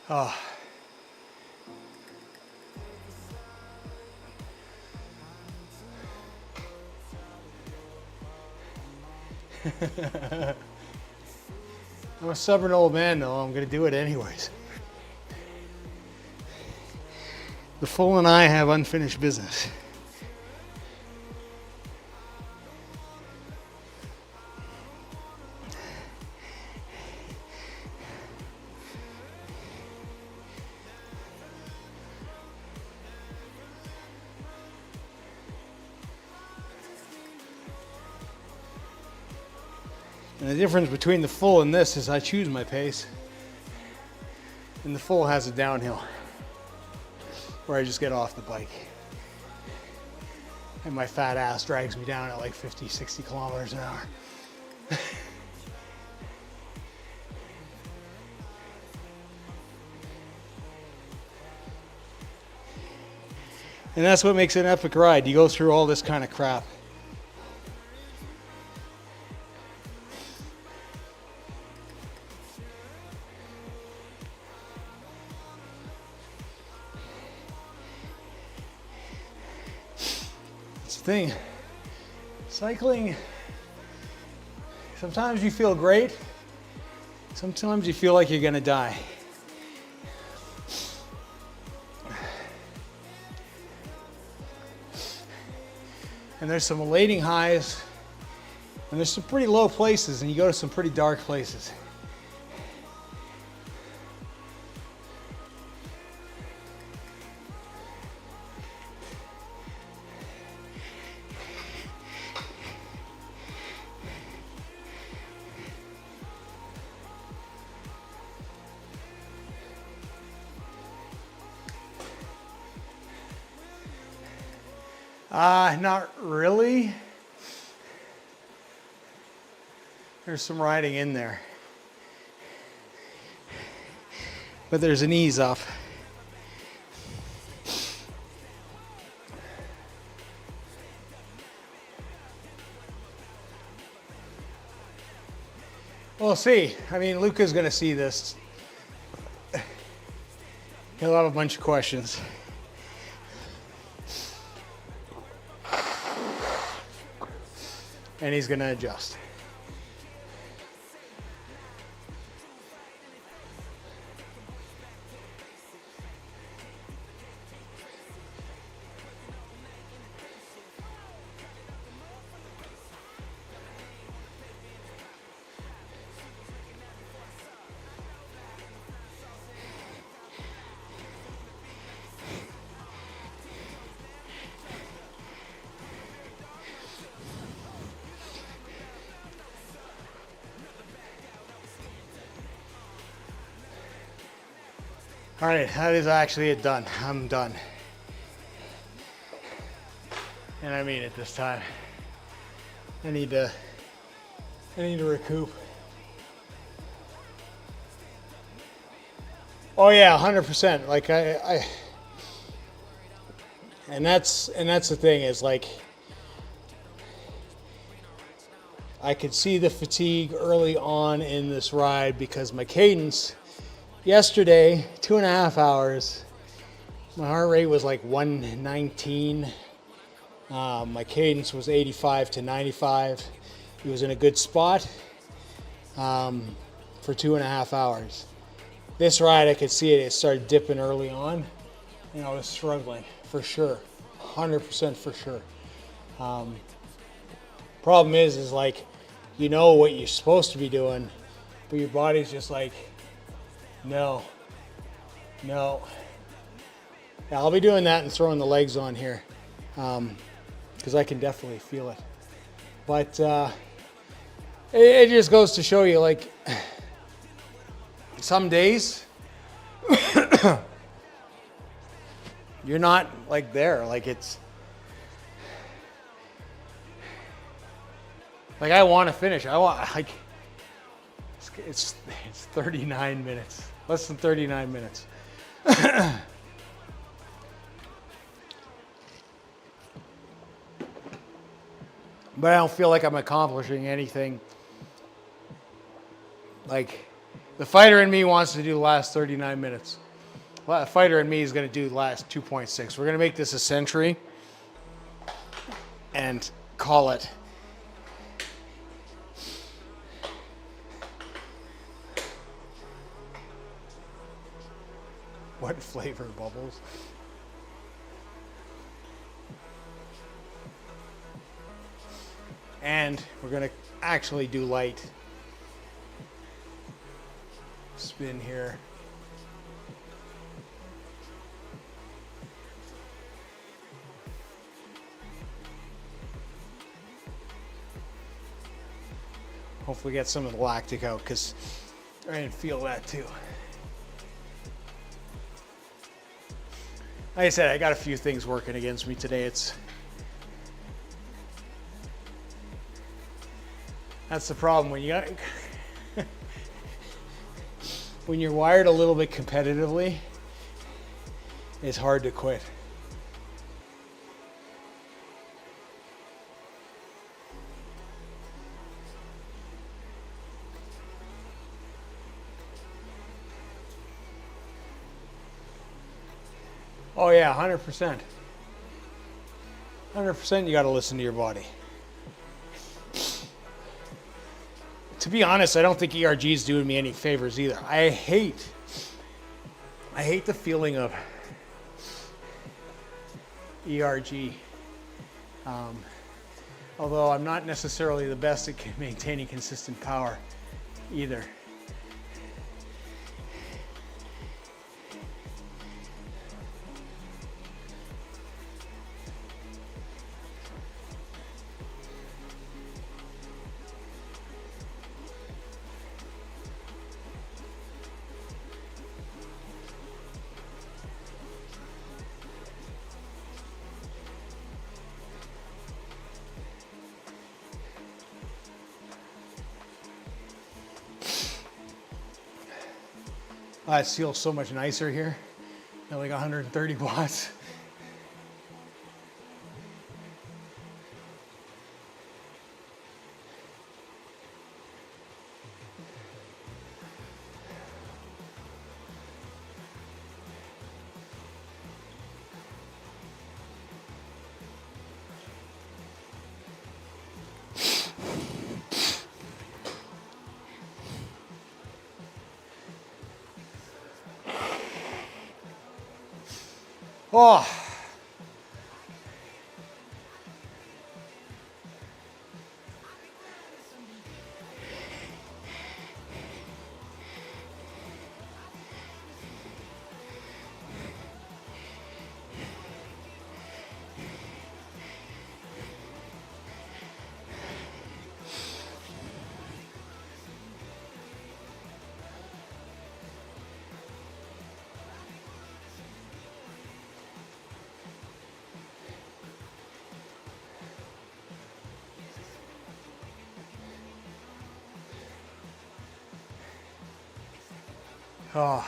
Oh. I'm a stubborn old man though, I'm gonna do it anyways. The Full and I have unfinished business. And the difference between the Full and this is I choose my pace. And the Full has a downhill where I just get off the bike. And my fat ass drags me down at like 50, 60 kilometers an hour. And that's what makes it an epic ride. You go through all this kind of crap. Thing. Cycling, sometimes you feel great, sometimes you feel like you're gonna die. And there's some elating highs, and there's some pretty low places, and you go to some pretty dark places. Not really. There's some riding in there. But there's an ease up. We'll see. I mean, Luca's going to see this. He'll have a bunch of questions. And he's going to adjust. All right, that is actually it done. I'm done. And I mean it this time. I need to recoup. Oh yeah, 100%. Like and that's the thing is like I could see the fatigue early on in this ride because my cadence yesterday, 2.5 hours, my heart rate was like 119. My cadence was 85 to 95. It was in a good spot for 2.5 hours. This ride, I could see it started dipping early on, and I was struggling for sure, 100% for sure. Problem is like, you know what you're supposed to be doing, but your body's just like, no. Yeah, I'll be doing that and throwing the legs on here, because I can definitely feel it. But it just goes to show you, like, some days you're not like there. Like it's like I want to finish. I want like it's 39 minutes, less than 39 minutes. But I don't feel like I'm accomplishing anything. Like, the fighter in me wants to do the last 39 minutes. Well, the fighter in me is going to do the last 2.6. We're going to make this a century and call it. What flavor bubbles? And we're going to actually do light spin here. Hopefully get some of the lactic out, because I didn't feel that too. Like I said, I got a few things working against me today. That's the problem when you got when you're wired a little bit competitively, it's hard to quit. Oh yeah, 100%. 100% you got to listen to your body. To be honest, I don't think ERG is doing me any favors either. I hate the feeling of ERG. Although I'm not necessarily the best at maintaining consistent power either. It feels so much nicer here at like 130 watts. Oh. Oh.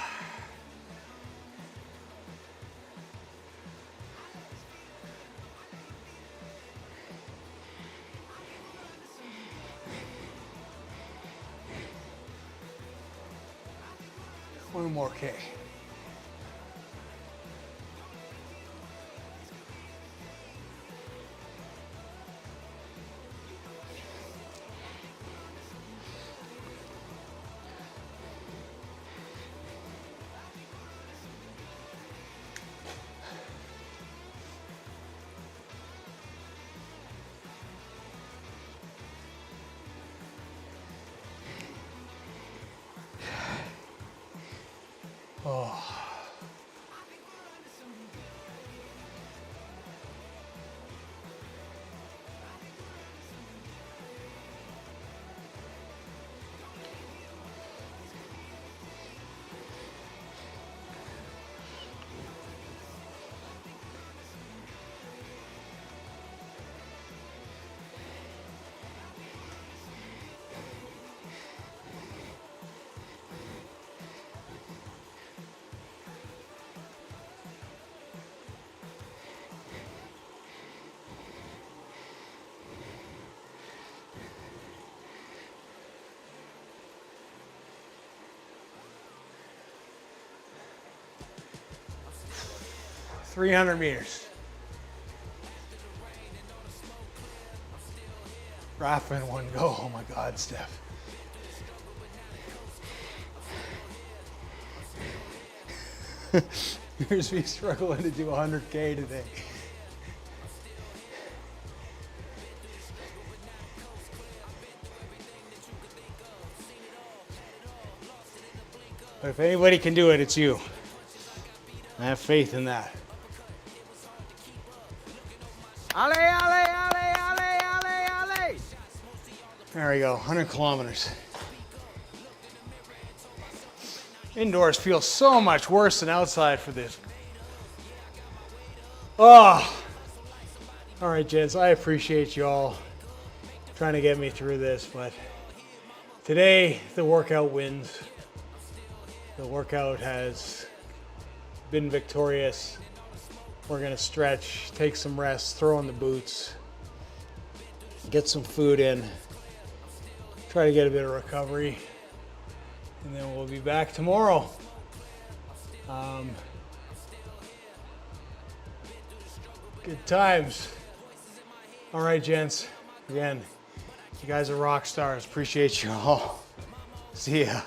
One more K. Oh. $300 meters. Rafa in one go. Oh my God, Steph. Here's me struggling to do 100K today. But if anybody can do it, it's you. I have faith in that. Ale, ale, ale, ale, ale, ale. There we go, 100 kilometers. Indoors feels so much worse than outside for this. Oh, all right, gents, I appreciate you all trying to get me through this, but today the workout wins. The workout has been victorious. We're gonna stretch, take some rest, throw on the boots, get some food in, try to get a bit of recovery, and then we'll be back tomorrow. Good times. All right, gents. Again, you guys are rock stars. Appreciate you all. See ya.